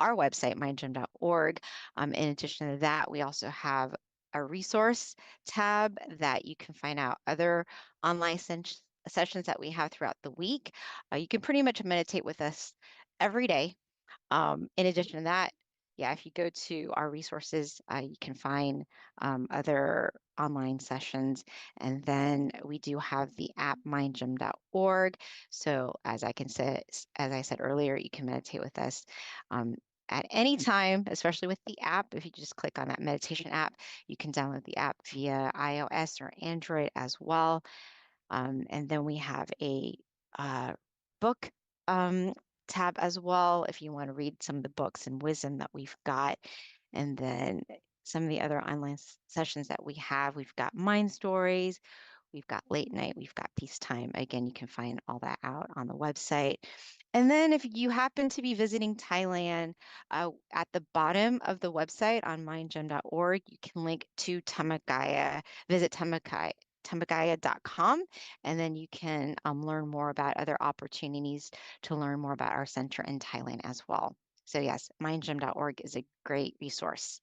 our website, mindgem.org. In addition to that, we also have a resource tab that you can find out other online sessions that we have throughout the week. You can pretty much meditate with us every day. In addition to that, yeah, if you go to our resources, you can find other online sessions. And then we do have the app mindgem.org. So as I said earlier, you can meditate with us at any time, especially with the app. If you just click on that meditation app, you can download the app via iOS or Android as well. And then we have a book tab as well if you want to read some of the books and wisdom that we've got. And then some of the other online sessions that we have, we've got mind stories, we've got late night, we've got peacetime. Again, you can find all that out on the website. And then if you happen to be visiting Thailand, at the bottom of the website on mindgem.org, you can link to Tamakaya, visit Tamakaya.com, and then you can learn more about other opportunities to learn more about our center in Thailand as well. So yes, mindgem.org is a great resource.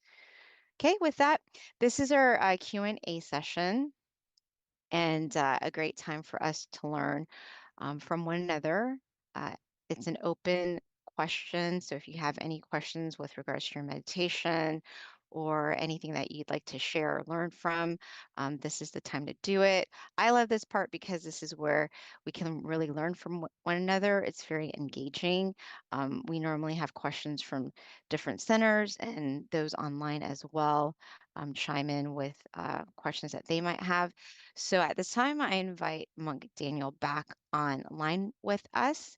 Okay, with that, this is our Q&A session, and a great time for us to learn from one another. It's an open question, so if you have any questions with regards to your meditation or anything that you'd like to share or learn from, this is the time to do it. I love this part because this is where we can really learn from one another. It's very engaging. We normally have questions from different centers and those online as well chime in with questions that they might have. So at this time, I invite Monk Daniel back online with us.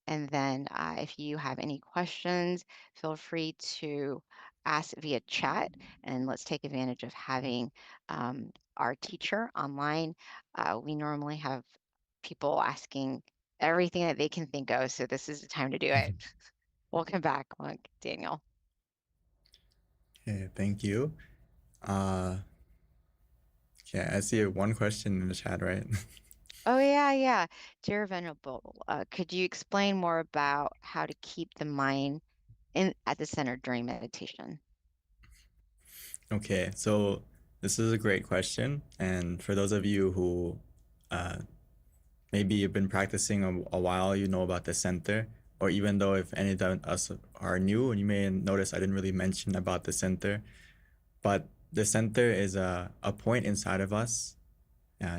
And then if you have any questions, feel free to ask via chat, and let's take advantage of having our teacher online. We normally have people asking everything that they can think of, so this is the time to do it. Welcome back, Monk Daniel. Okay, thank you. Yeah, I see one question in the chat, right? Oh, yeah. Dear Venerable, could you explain more about how to keep the mind at the center during meditation? Okay, so this is a great question. And for those of you who maybe you've been practicing a while, you know about the center, or even though if any of us are new, you may notice I didn't really mention about the center, but the center is a point inside of us,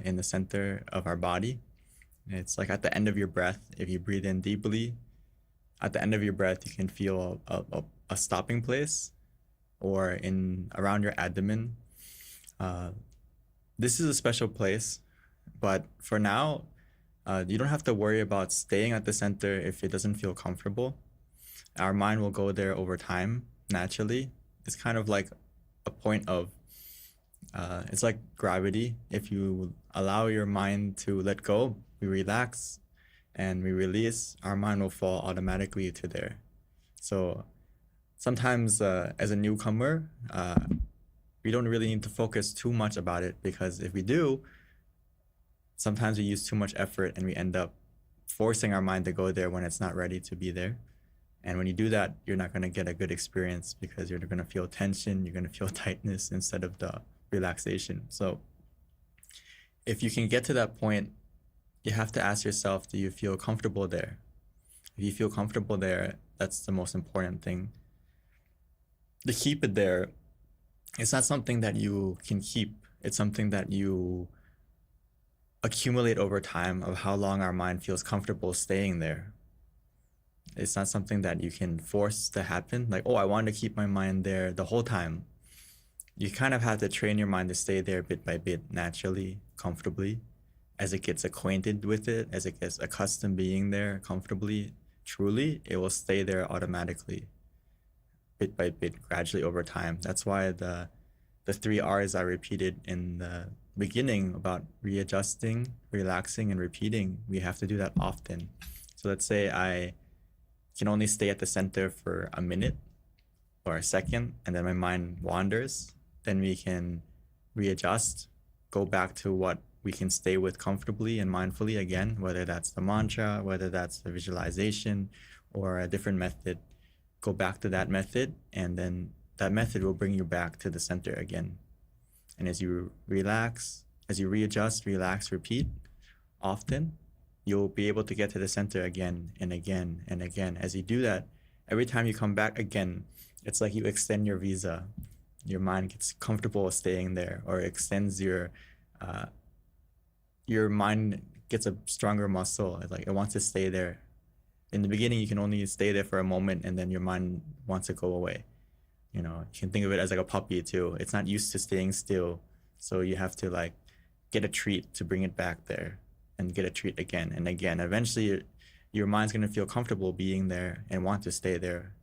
in the center of our body. It's like at the end of your breath, if you breathe in deeply, at the end of your breath, you can feel a stopping place, or in around your abdomen. This is a special place But for now, you don't have to worry about staying at the center if it doesn't feel comfortable. Our mind will go there over time naturally. It's kind of like a point of, it's like gravity. If you allow your mind to let go, we relax and we release, our mind will fall automatically to there. So sometimes as a newcomer, we don't really need to focus too much about it, because if we do, sometimes we use too much effort and we end up forcing our mind to go there when it's not ready to be there. And when you do that, you're not going to get a good experience, because you're going to feel tension, you're going to feel tightness instead of the relaxation. So if you can get to that point, you have to ask yourself, do you feel comfortable there? If you feel comfortable there, that's the most important thing. To keep it there, it's not something that you can keep. It's something that you accumulate over time of how long our mind feels comfortable staying there. It's not something that you can force to happen. Like, oh, I want to keep my mind there the whole time. You kind of have to train your mind to stay there bit by bit, naturally, comfortably. As it gets acquainted with it, as it gets accustomed being there comfortably, truly, it will stay there automatically, bit by bit, gradually over time. That's why the 3 R's I repeated in the beginning about readjusting, relaxing, and repeating, we have to do that often. So let's say I can only stay at the center for a minute or a second, and then my mind wanders. Then we can readjust, go back to what we can stay with comfortably and mindfully again, whether that's the mantra, whether that's the visualization, or a different method. Go back to that method, and then that method will bring you back to the center again. And as you relax, as you readjust, relax, repeat often, you'll be able to get to the center again and again and again. As you do that, every time you come back again, it's like you extend your visa. Your mind gets comfortable staying there, or extends your mind gets a stronger muscle. Like, it wants to stay there. In the beginning, you can only stay there for a moment, and then your mind wants to go away. You can think of it as like a puppy too. It's not used to staying still. So you have to like get a treat to bring it back there, and get a treat again and again. Eventually, your mind's going to feel comfortable being there and want to stay there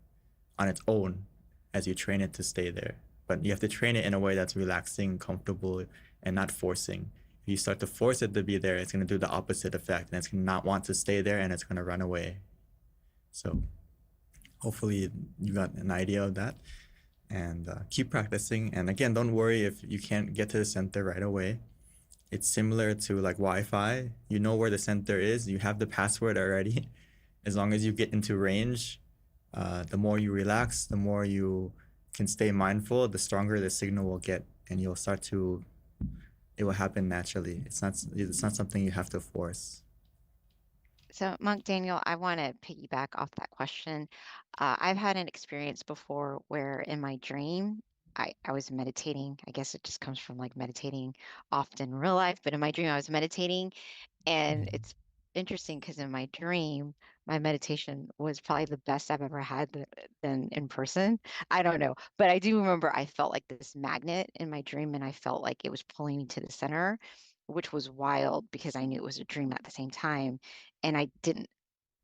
on its own as you train it to stay there. But you have to train it in a way that's relaxing, comfortable, and not forcing. If you start to force it to be there, it's going to do the opposite effect, and it's going to not want to stay there, and it's going to run away. So hopefully you got an idea of that, and keep practicing. And again, don't worry if you can't get to the center right away. It's similar to like Wi-Fi. You know where the center is. You have the password already. As long as you get into range, the more you relax, the more you can stay mindful, the stronger the signal will get, and it will happen naturally. It's not something you have to force. So, Monk Daniel, I want to piggyback off that question. I've had an experience before where in my dream, I was meditating. I guess it just comes from like meditating often in real life, but in my dream, I was meditating. And it's interesting because in my dream, my meditation was probably the best I've ever had than in person. I don't know. But I do remember I felt like this magnet in my dream, and I felt like it was pulling me to the center, which was wild because I knew it was a dream at the same time. And I didn't,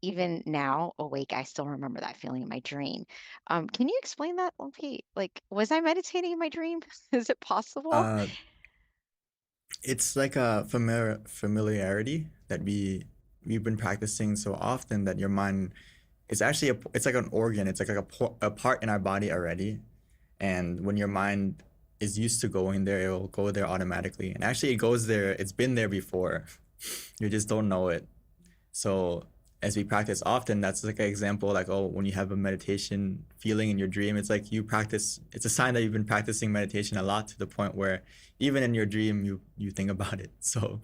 even now awake, I still remember that feeling in my dream. Can you explain that, Pete? Like, was I meditating in my dream? Is it possible? Uh, it's like a familiarity that we've been practicing so often that your mind, it's like an organ. It's like a part in our body already. And when your mind is used to going there, it will go there automatically. And actually, it goes there. It's been there before. You just don't know it. So as we practice often, that's like an example, like, oh, when you have a meditation feeling in your dream, it's like it's a sign that you've been practicing meditation a lot, to the point where even in your dream, you think about it. So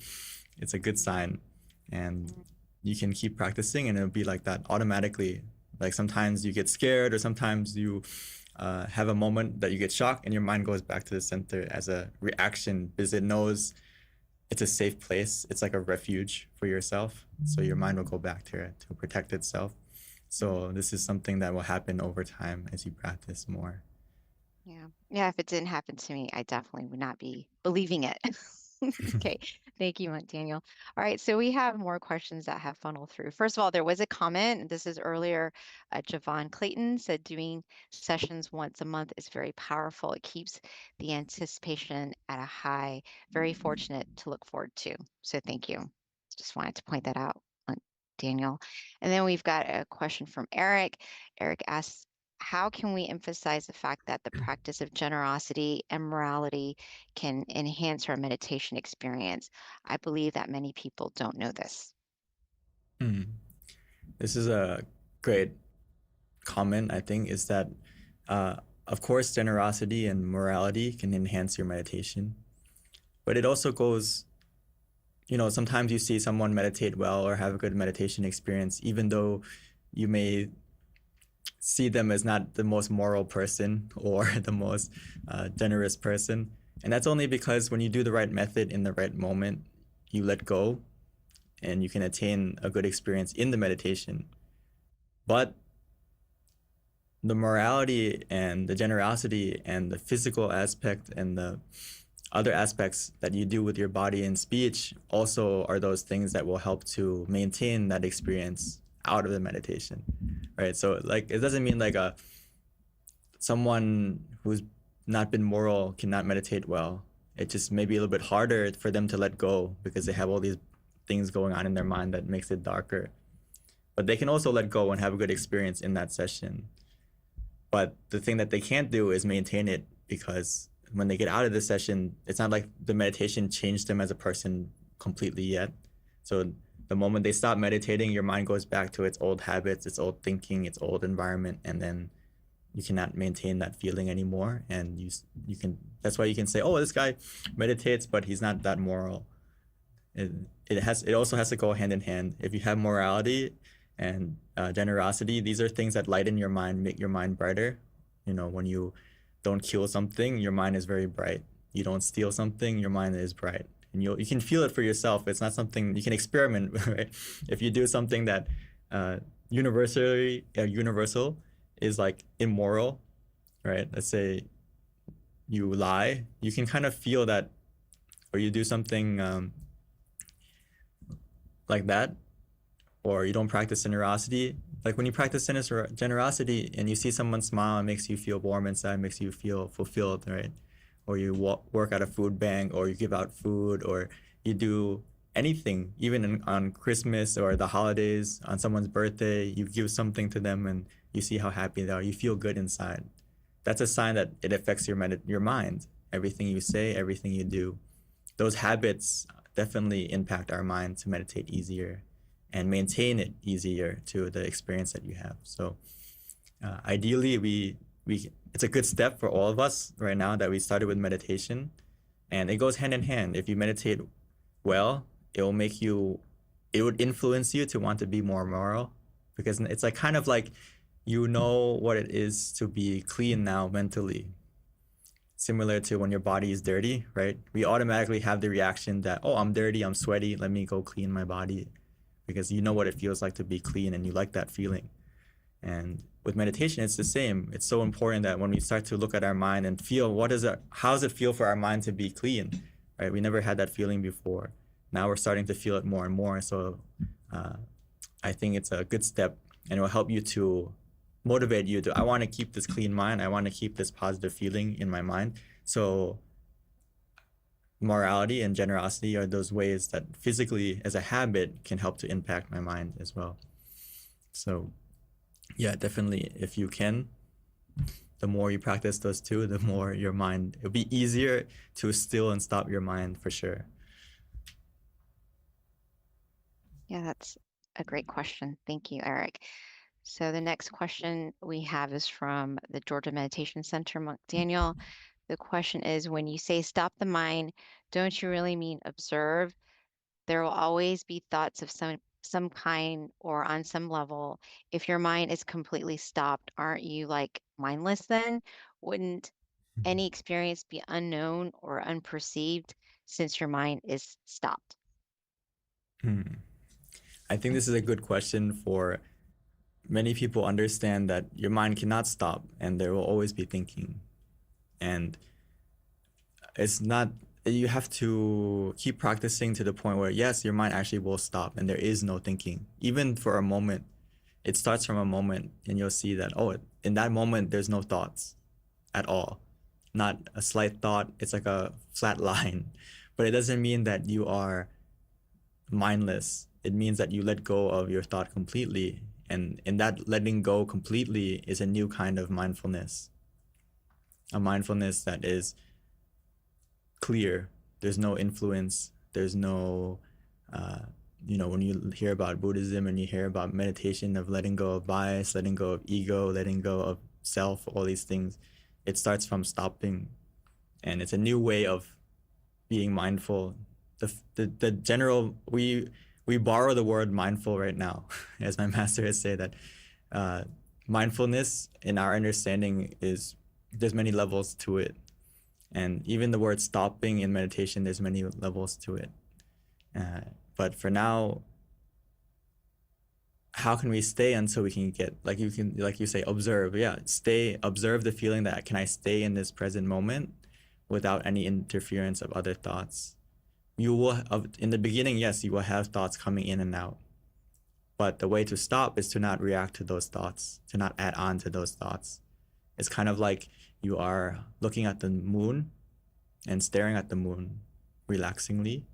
it's a good sign. And you can keep practicing, and it'll be like that automatically. Like, sometimes you get scared, or sometimes you have a moment that you get shocked, and your mind goes back to the center as a reaction, because it knows it's a safe place. It's like a refuge for yourself. So your mind will go back to protect itself. So this is something that will happen over time as you practice more. Yeah. If it didn't happen to me, I definitely would not be believing it. Okay. Thank you, Daniel. All right, so we have more questions that have funneled through. First of all, there was a comment, and this is earlier. Javon Clayton said doing sessions once a month is very powerful. It keeps the anticipation at a high. Very fortunate to look forward to. So thank you. Just wanted to point that out, Daniel. And then we've got a question from Eric. Eric asks, how can we emphasize the fact that the practice of generosity and morality can enhance our meditation experience? I believe that many people don't know this. This is a great comment, I think, is that, of course, generosity and morality can enhance your meditation. But it also goes, sometimes you see someone meditate well or have a good meditation experience, even though you may see them as not the most moral person or the most generous person. And that's only because when you do the right method in the right moment, you let go and you can attain a good experience in the meditation. But the morality and the generosity and the physical aspect and the other aspects that you do with your body and speech also are those things that will help to maintain that experience out of the meditation, right? So like, it doesn't mean like someone who's not been moral cannot meditate well. It just may be a little bit harder for them to let go because they have all these things going on in their mind that makes it darker. But they can also let go and have a good experience in that session. But the thing that they can't do is maintain it, because when they get out of the session, it's not like the meditation changed them as a person completely yet. So the moment they stop meditating, your mind goes back to its old habits, its old thinking, its old environment, and then you cannot maintain that feeling anymore. And you can, that's why you can say, oh, this guy meditates, but he's not that moral. It also has to go hand in hand. If you have morality and generosity, these are things that lighten your mind, make your mind brighter. When you don't kill something, your mind is very bright. You don't steal something, your mind is bright. And you can feel it for yourself. It's not something you can experiment with, right? If you do something that universal is like immoral, right? Let's say you lie, you can kind of feel that, or you do something like that, or you don't practice generosity. Like when you practice generosity and you see someone smile, it makes you feel warm inside, makes you feel fulfilled, right? Or you work at a food bank, or you give out food, or you do anything, even on Christmas or the holidays, on someone's birthday, you give something to them and you see how happy they are. You feel good inside. That's a sign that it affects your mind. Everything you say, everything you do. Those habits definitely impact our mind to meditate easier and maintain it easier to the experience that you have. So ideally, it's a good step for all of us right now that we started with meditation, and it goes hand in hand. If you meditate well, it would influence you to want to be more moral, because it's like kind of like what it is to be clean now mentally. Similar to when your body is dirty, right? We automatically have the reaction that, oh, I'm dirty, I'm sweaty, let me go clean my body, because you know what it feels like to be clean and you like that feeling. And with meditation, it's the same. It's so important that when we start to look at our mind and feel how does it feel for our mind to be clean, right? We never had that feeling before. Now we're starting to feel it more and more. So I think it's a good step, and it will help you to motivate you to, I want to keep this clean mind. I want to keep this positive feeling in my mind. So morality and generosity are those ways that physically, as a habit, can help to impact my mind as well. So yeah, definitely, if you can, the more you practice those two, the more your mind, it'll be easier to still and stop your mind for sure. Yeah, that's a great question. Thank you, Eric. So the next question we have is from the Georgia Meditation Center, Monk Daniel. The question is, when you say stop the mind, don't you really mean observe? There will always be thoughts of some kind or on some level. If your mind is completely stopped, aren't you like mindless then? Wouldn't any experience be unknown or unperceived since your mind is stopped? I think this is a good question for many people. Understand that your mind cannot stop and there will always be thinking. And it you have to keep practicing to the point where, yes, your mind actually will stop and there is no thinking. Even for a moment, it starts from a moment and you'll see that, oh, in that moment, there's no thoughts at all. Not a slight thought. It's like a flat line. But it doesn't mean that you are mindless. It means that you let go of your thought completely. And in that letting go completely is a new kind of mindfulness. A mindfulness that is clear. There's no influence. There's no, when you hear about Buddhism and you hear about meditation of letting go of bias, letting go of ego, letting go of self, all these things, it starts from stopping. And it's a new way of being mindful. The general, we borrow the word mindful right now, as my master has said that mindfulness in our understanding is, there's many levels to it. And even the word stopping in meditation, there's many levels to it. But for now, how can we stay until we can get, like you say, observe. Yeah, observe the feeling that, can I stay in this present moment without any interference of other thoughts? You will, in the beginning, yes, you will have thoughts coming in and out. But the way to stop is to not react to those thoughts, to not add on to those thoughts. It's kind of like you are looking at the moon and staring at the moon relaxingly.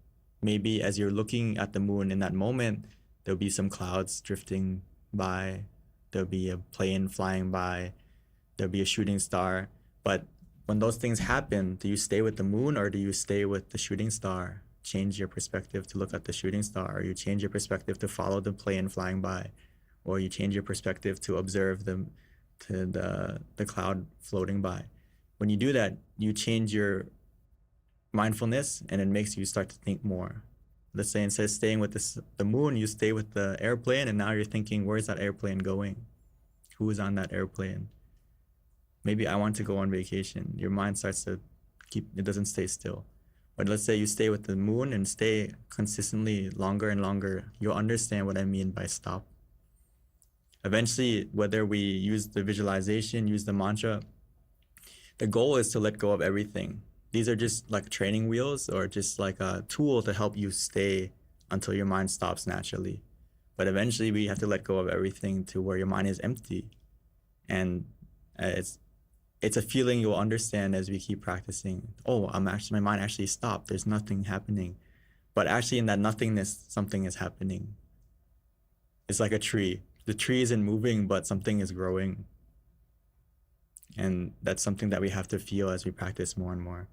Maybe as you're looking at the moon in that moment, there'll be some clouds drifting by, there'll be a plane flying by, there'll be a shooting star. But when those things happen, do you stay with the moon or do you stay with the shooting star? Change your perspective to look at the shooting star, or you change your perspective to follow the plane flying by, or you change your perspective to observe the cloud floating by. When you do that, you change your mindfulness and it makes you start to think more. Let's say instead of staying with the moon, you stay with the airplane, and now you're thinking, where's that airplane going? Who is on that airplane? Maybe I want to go on vacation. Your mind starts to it doesn't stay still. But let's say you stay with the moon and stay consistently longer and longer, you'll understand what I mean by stop. Eventually, whether we use the visualization, use the mantra, the goal is to let go of everything. These are just like training wheels or just like a tool to help you stay until your mind stops naturally. But eventually we have to let go of everything to where your mind is empty. And it's a feeling you'll understand as we keep practicing. Oh, my mind actually stopped. There's nothing happening. But actually in that nothingness, something is happening. It's like a tree. The tree isn't moving, but something is growing. And that's something that we have to feel as we practice more and more.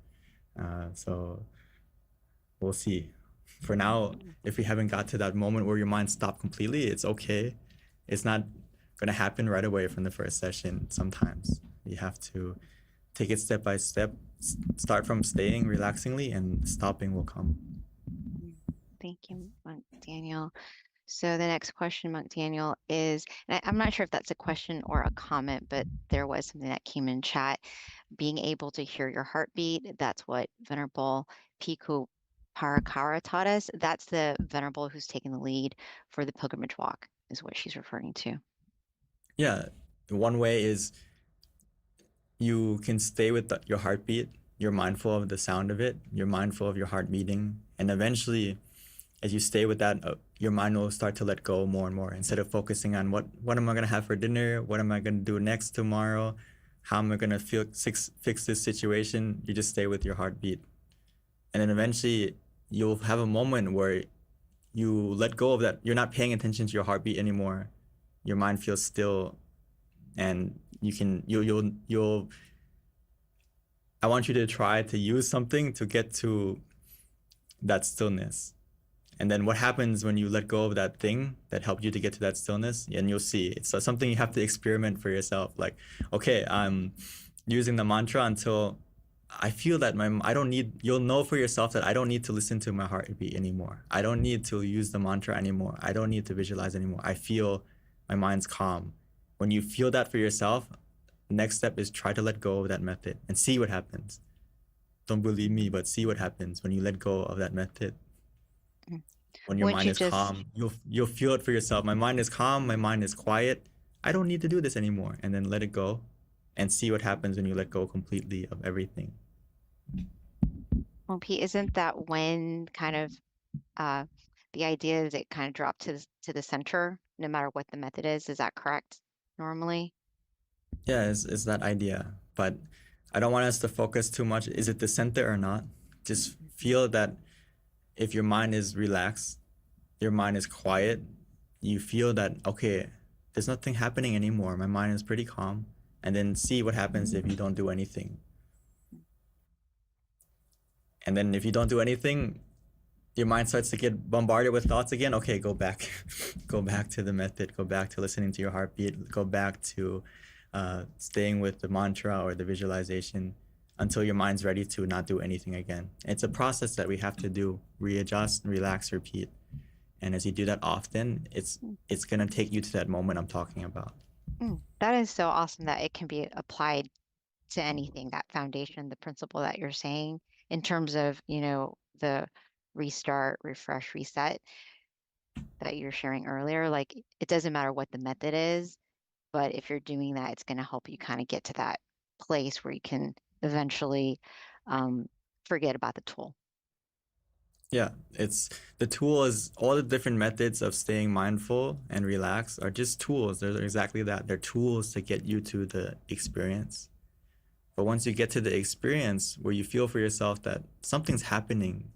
So we'll see. For now, if we haven't got to that moment where your mind stopped completely, it's okay. It's not going to happen right away from the first session. Sometimes you have to take it step by step, start from staying relaxingly, and stopping will come. Thank you, Monk Daniel. So the next question, Monk Daniel, is, and I'm not sure if that's a question or a comment, but there was something that came in chat. Being able to hear your heartbeat, that's what Venerable Piku Parakara taught us. That's the Venerable who's taken the lead for the pilgrimage walk, is what she's referring to. Yeah, one way is you can stay with your heartbeat. You're mindful of the sound of it. You're mindful of your heart beating. And eventually, as you stay with that, your mind will start to let go more and more. Instead of focusing on what am I going to have for dinner? What am I going to do next tomorrow? How am I going to fix this situation? You just stay with your heartbeat. And then eventually you'll have a moment where you let go of that. You're not paying attention to your heartbeat anymore. Your mind feels still, and I want you to try to use something to get to that stillness. And then what happens when you let go of that thing that helped you to get to that stillness? And you'll see, it's something you have to experiment for yourself. Like, okay, I'm using the mantra until I feel that you'll know for yourself that I don't need to listen to my heartbeat anymore. I don't need to use the mantra anymore. I don't need to visualize anymore. I feel my mind's calm. When you feel that for yourself, the next step is try to let go of that method and see what happens. Don't believe me, but see what happens when you let go of that method. When your mind is calm, you'll feel it for yourself. My mind is calm, my mind is quiet. I don't need to do this anymore. And then let it go and see what happens when you let go completely of everything. Well, Pete, isn't that when kind of the idea is it kind of drop to the center, no matter what the method is? Is that correct? Normally? Yeah, it's that idea. But I don't want us to focus too much. Is it the center or not? Just feel that if your mind is relaxed, your mind is quiet, you feel that, okay, there's nothing happening anymore. My mind is pretty calm. And then see what happens if you don't do anything. And then if you don't do anything, your mind starts to get bombarded with thoughts again. Okay, go back. Go back to the method. Go back to listening to your heartbeat. Go back to staying with the mantra or the visualization until your mind's ready to not do anything again. It's a process that we have to do. Readjust, relax, repeat. And as you do that often, it's going to take you to that moment I'm talking about. That is so awesome that it can be applied to anything, that foundation, the principle that you're saying in terms of, the restart, refresh, reset that you're sharing earlier. Like it doesn't matter what the method is, but if you're doing that, it's going to help you kind of get to that place where you can eventually forget about the tool. Yeah, it's the tool is all the different methods of staying mindful and relaxed are just tools. They're exactly that. They're tools to get you to the experience. But once you get to the experience where you feel for yourself that something's happening,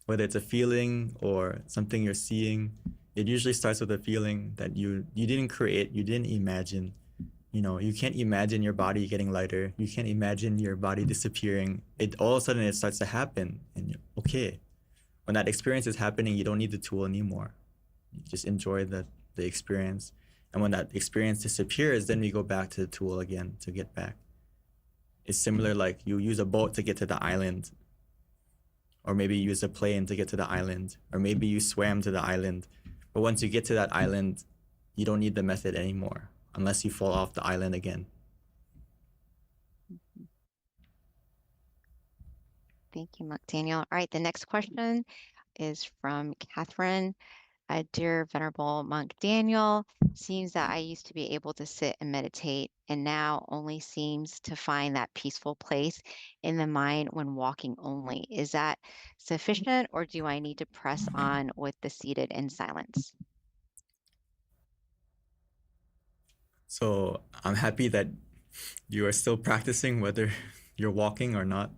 whether it's a feeling or something you're seeing, it usually starts with a feeling that you didn't create, you didn't imagine. You can't imagine your body getting lighter. You can't imagine your body disappearing. It all of a sudden it starts to happen, and you're okay. When that experience is happening, you don't need the tool anymore. You just enjoy the experience. And when that experience disappears, then we go back to the tool again to get back. It's similar like you use a boat to get to the island, or maybe you use a plane to get to the island, or maybe you swam to the island. But once you get to that island, you don't need the method anymore unless you fall off the island again. Thank you, Monk Daniel. All right, the next question is from Catherine. Dear Venerable Monk Daniel, seems that I used to be able to sit and meditate and now only seems to find that peaceful place in the mind when walking only. Is that sufficient or do I need to press on with the seated in silence? So I'm happy that you are still practicing whether you're walking or not.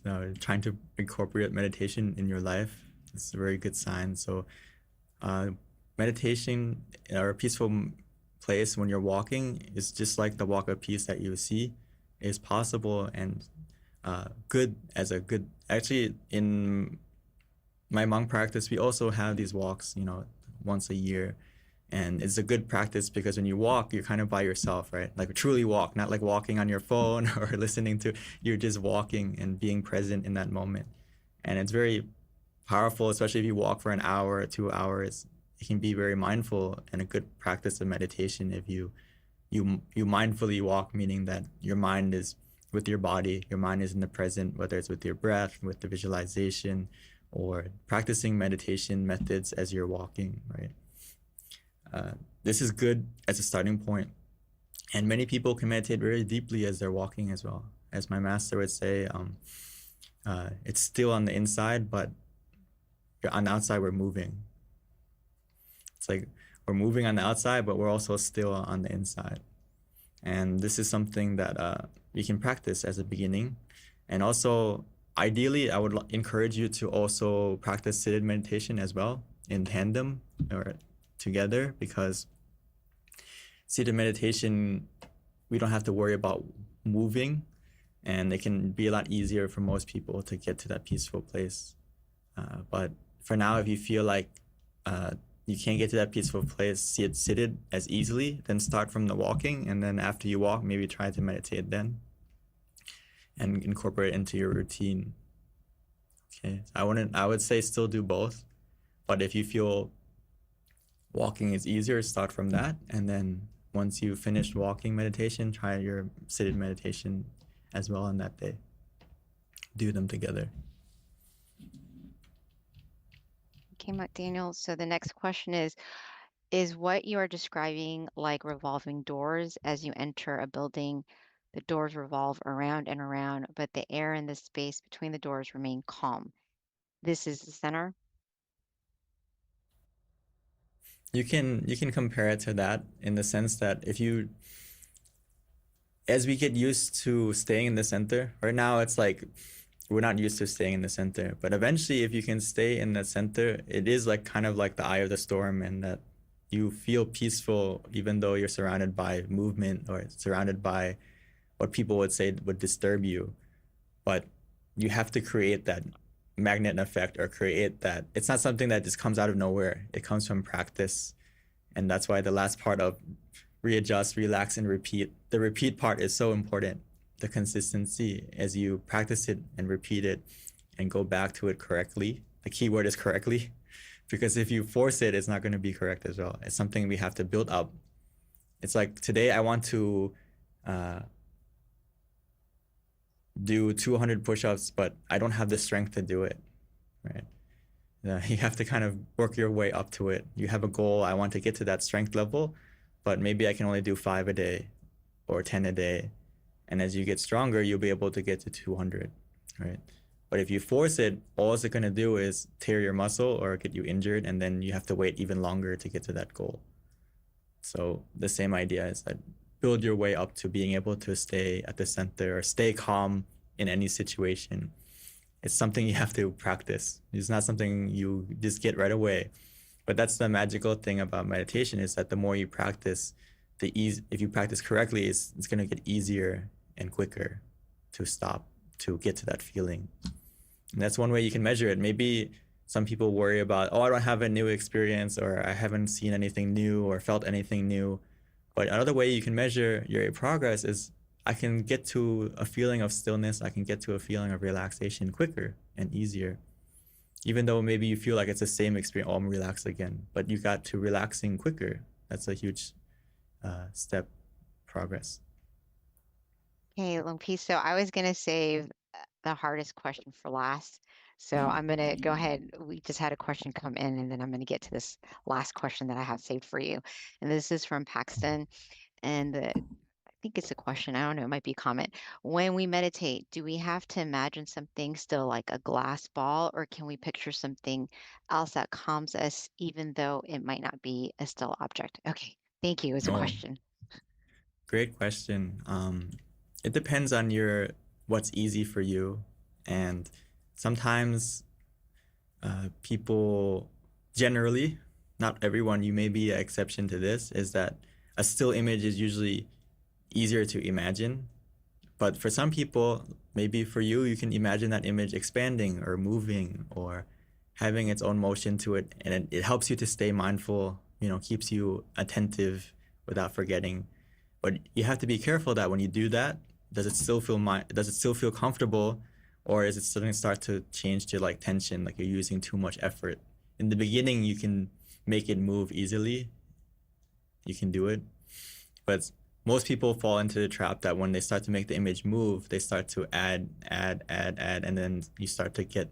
So trying to incorporate meditation in your life is a very good sign. So meditation or a peaceful place when you're walking is just like the walk of peace that you see is possible and good as a good. Actually, in my monk practice, we also have these walks, once a year. And it's a good practice because when you walk, you're kind of by yourself, right? Like truly walk, not like walking on your phone or listening to, you're just walking and being present in that moment. And it's very powerful, especially if you walk for an hour or 2 hours. It can be very mindful and a good practice of meditation if you mindfully walk, meaning that your mind is with your body, your mind is in the present, whether it's with your breath, with the visualization, or practicing meditation methods as you're walking, right? This is good as a starting point. And many people can meditate very deeply as they're walking as well. As my master would say, it's still on the inside, but on the outside, we're moving. It's like we're moving on the outside, but we're also still on the inside. And this is something that we can practice as a beginning. And also, ideally, I would encourage you to also practice seated meditation as well in tandem or together, because seated meditation, we don't have to worry about moving, and it can be a lot easier for most people to get to that peaceful place. But for now, if you feel like you can't get to that peaceful place seated as easily, then start from the walking, and then after you walk, maybe try to meditate then and incorporate it into your routine. Okay, I would say still do both, but if you feel walking is easier, start from that, and then once you finish walking meditation, try your seated meditation as well on that day. Do them together. Okay, Monk Daniel. So the next question is what you are describing like revolving doors as you enter a building The doors revolve around and around, but the air in the space between the doors remain calm. This is the center. You can compare it to that in the sense that if you, as we get used to staying in the center, right now it's like we're not used to staying in the center, but eventually if you can stay in the center, it is like kind of like the eye of the storm, and that you feel peaceful even though you're surrounded by movement or surrounded by what people would say would disturb you. But you have to create that magnet effect, or create that. It's not something that just comes out of nowhere. It comes from practice. And that's why the last part of readjust, relax, and repeat, the repeat part is so important. The consistency as you practice it and repeat it and go back to it correctly. The key word is correctly, because if you force it, it's not going to be correct as well. It's something we have to build up. It's like today I want to do 200 push-ups, but I don't have the strength to do it, right? You have to kind of work your way up to it. You have a goal, I want to get to that strength level, but maybe I can only do 5 a day or 10 a day. And as you get stronger, you'll be able to get to 200, right? But if you force it, all it's going to do is tear your muscle or get you injured, and then you have to wait even longer to get to that goal. So the same idea is that build your way up to being able to stay at the center or stay calm in any situation. It's something you have to practice. It's not something you just get right away. But that's the magical thing about meditation, is that the more you practice, if you practice correctly, it's going to get easier and quicker to stop, to get to that feeling. And that's one way you can measure it. Maybe some people worry about, oh, I don't have a new experience, or I haven't seen anything new or felt anything new. But another way you can measure your progress is, I can get to a feeling of stillness, I can get to a feeling of relaxation quicker and easier. Even though maybe you feel like it's the same experience, oh, I'm relaxed again, but you got to relaxing quicker. That's a huge step progress. Okay, long piece. So I was going to save the hardest question for last. So I'm going to go ahead. We just had a question come in, and then I'm going to get to this last question that I have saved for you. And this is from Paxton. And I think it's a question. I don't know. It might be a comment. When we meditate, do we have to imagine something still like a glass ball, or can we picture something else that calms us, even though it might not be a still object? Okay. Thank you. It's a Oh, question. great question. It depends on what's easy for you. And sometimes people, generally, not everyone, you may be an exception to this, is that a still image is usually easier to imagine. But for some people, maybe for you, you can imagine that image expanding or moving or having its own motion to it. And it helps you to stay mindful, keeps you attentive without forgetting. But you have to be careful that when you do that, does it still feel comfortable, or is it still going to start to change to like tension, like you're using too much effort? In the beginning, you can make it move easily. You can do it. But most people fall into the trap that when they start to make the image move, they start to add, and then you start to get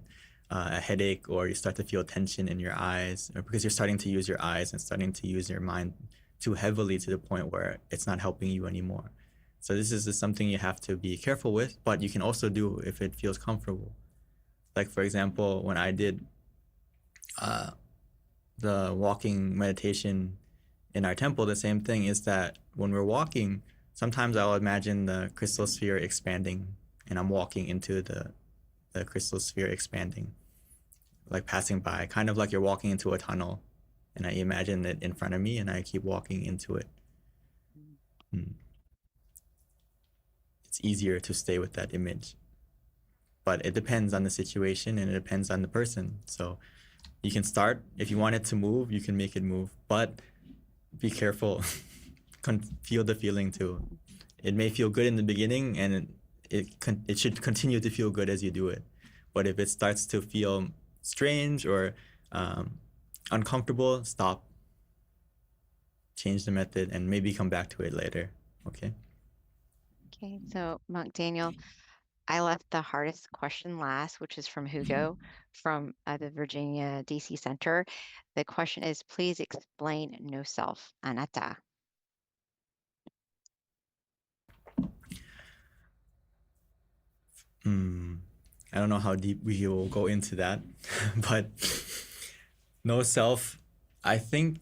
a headache, or you start to feel tension in your eyes, or because you're starting to use your eyes and starting to use your mind too heavily to the point where it's not helping you anymore. So this is just something you have to be careful with, but you can also do if it feels comfortable. Like, for example, when I did the walking meditation in our temple, the same thing is that when we're walking, sometimes I'll imagine the crystal sphere expanding, and I'm walking into the crystal sphere expanding, like passing by, kind of like you're walking into a tunnel, and I imagine it in front of me, and I keep walking into it. It's easier to stay with that image. But it depends on the situation, and it depends on the person. So you can start, if you want it to move, you can make it move, but be careful. Feel the feeling too. It may feel good in the beginning, and it should continue to feel good as you do it. But if it starts to feel strange or uncomfortable, stop. Change the method and maybe come back to it later. Okay. Okay, so Monk Daniel, I left the hardest question last, which is from Hugo from the Virginia DC Center. The question is, please explain no self, anatta. I don't know how deep we will go into that, but no self, I think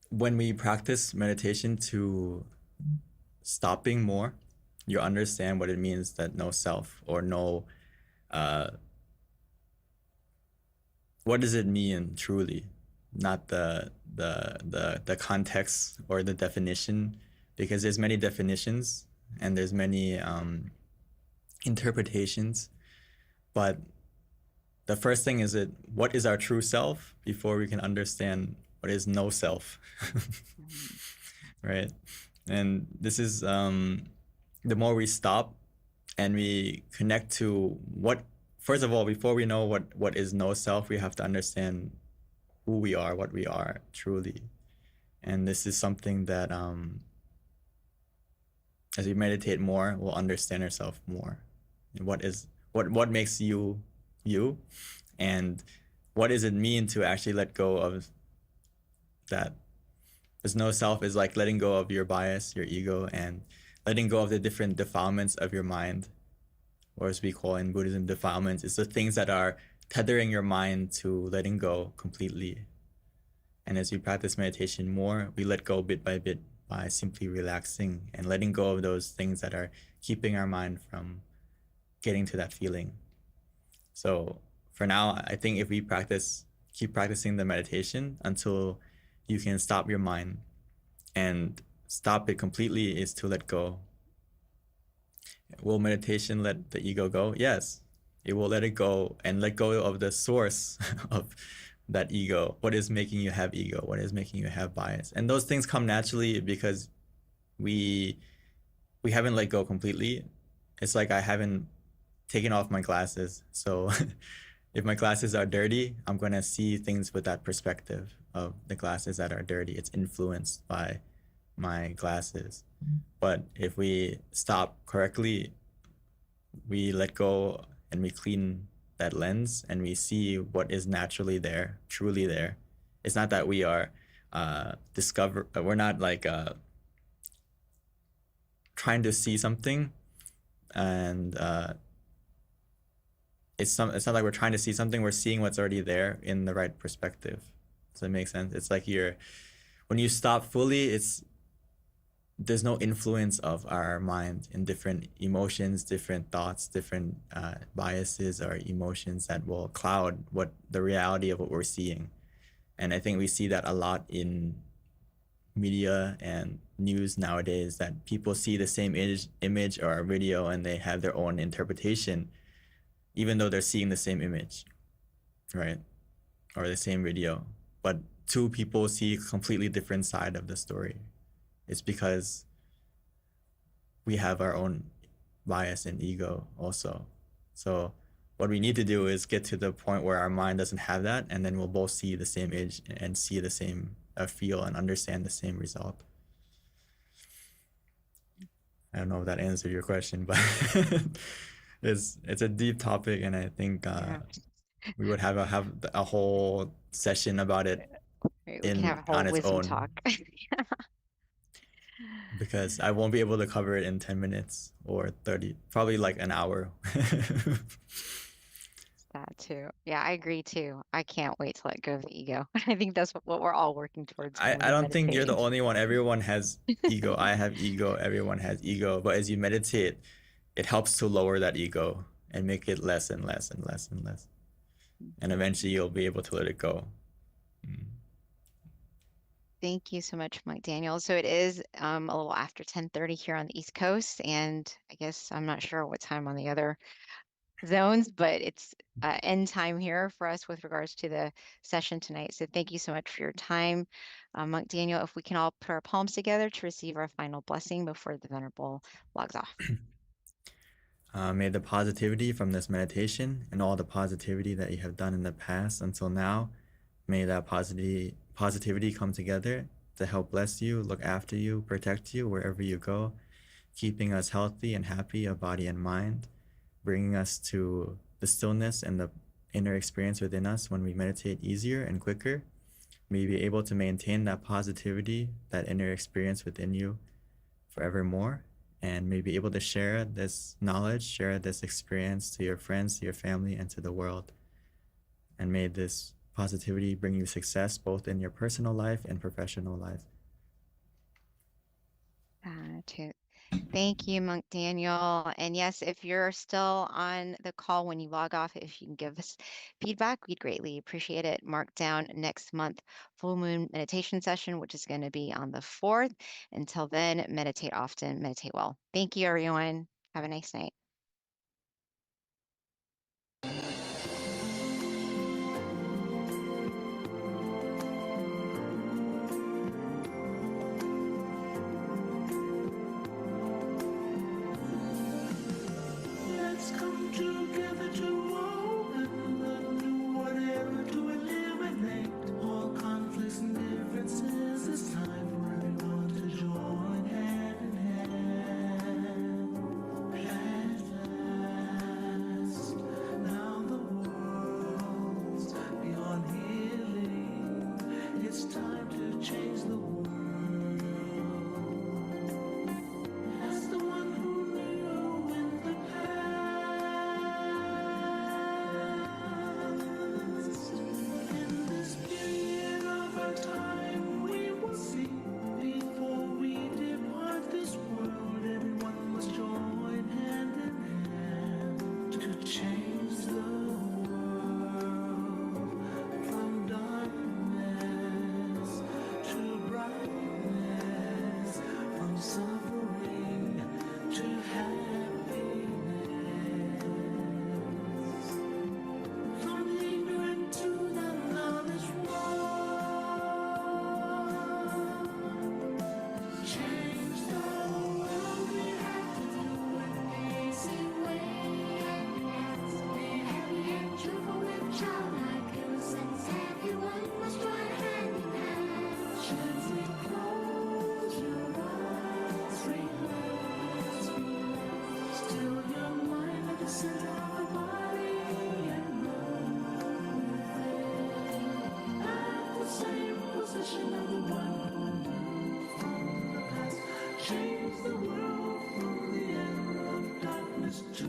when we practice meditation to stopping more, you understand what it means that no self or no, what does it mean truly? Not the context or the definition, because there's many definitions and there's many interpretations. But the first thing is what is our true self before we can understand what is no self, right? And this is the more we stop and we connect to what, first of all, before we know what is no self, we have to understand who we are, what we are truly. And this is something that as we meditate more, we'll understand ourselves more. And what makes you you, and what does it mean to actually let go of that? There's no self is like letting go of your bias, your ego, and letting go of the different defilements of your mind, or as we call in Buddhism, defilements. It's the things that are tethering your mind to letting go completely. And as we practice meditation more, we let go bit by bit by simply relaxing and letting go of those things that are keeping our mind from getting to that feeling. So for now, I think if we keep practicing the meditation until you can stop your mind, and stop it completely is to let go. Will meditation let the ego go? Yes, it will let it go and let go of the source of that ego. What is making you have ego? What is making you have bias? And those things come naturally because we haven't let go completely. It's like I haven't taken off my glasses. So if my glasses are dirty, I'm going to see things with that perspective of the glasses that are dirty. It's influenced by my glasses. But if we stop correctly, we let go and we clean that lens and we see what is naturally there, truly there. It's not that we are we're not like trying to see something, and it's not like we're trying to see something. We're seeing what's already there in the right perspective. Does that make sense? It's like when you stop fully, there's no influence of our mind in different emotions, different thoughts, different biases or emotions that will cloud the reality of what we're seeing. And I think we see that a lot in media and news nowadays, that people see the same image or video and they have their own interpretation, even though they're seeing the same image, right? Or the same video. But two people see a completely different side of the story. It's because we have our own bias and ego also. So what we need to do is get to the point where our mind doesn't have that, and then we'll both see the same image and see the same feel and understand the same result. I don't know if that answered your question, but it's a deep topic, and I think we would have a whole session about it We can have a whole on its wisdom own. talk. Because I won't be able to cover it in 10 minutes or 30, probably like an hour. That too. Yeah, I agree too. I can't wait to let go of the ego. I think that's what we're all working towards when I we're don't think you're the meditating. only one. Everyone has ego. I have ego. Everyone has ego. But as you meditate, it helps to lower that ego and make it less and less and less and less. And eventually you'll be able to let it go. Thank you so much, Mike Daniel. So it is a little after 10:30 here on the East Coast, and I guess I'm not sure what time on the other zones, but it's end time here for us with regards to the session tonight. So thank you so much for your time. Monk Daniel, if we can all put our palms together to receive our final blessing before the Venerable logs off. May the positivity from this meditation and all the positivity that you have done in the past until now, may that positivity come together to help bless you, look after you, protect you wherever you go, keeping us healthy and happy of body and mind, bringing us to the stillness and the inner experience within us when we meditate easier and quicker. May you be able to maintain that positivity, that inner experience within you forevermore. and may be able to share this knowledge, share this experience to your friends, to your family, and to the world. And may this positivity bring you success both in your personal life and professional life. Thank you, Monk Daniel. And yes, if you're still on the call when you log off, if you can give us feedback, we'd greatly appreciate it. Mark down next month full moon meditation session, which is going to be on the 4th. Until then, meditate often, meditate well. Thank you, everyone. Have a nice night. Let's come together to open the new whatever to eliminate all conflicts and differences. It's time for everyone to join hand in hand. At last, now the world's beyond healing. It's time to change the world. As the one who knew in the past, in this period of our time, we will see before we depart this world. Everyone must join hand in hand to change the world from darkness to brightness, from suffering to happiness, from ignorant to the knowledge world. Change the world, we have to do it the easy way. Be happy and cheerful with childlike innocence. Everyone must join hand in hand. Gently close your eyes, relax, relax. Still your mind at the center of the body and move at the same position of the one who knew from the past. Change the world from the era of darkness to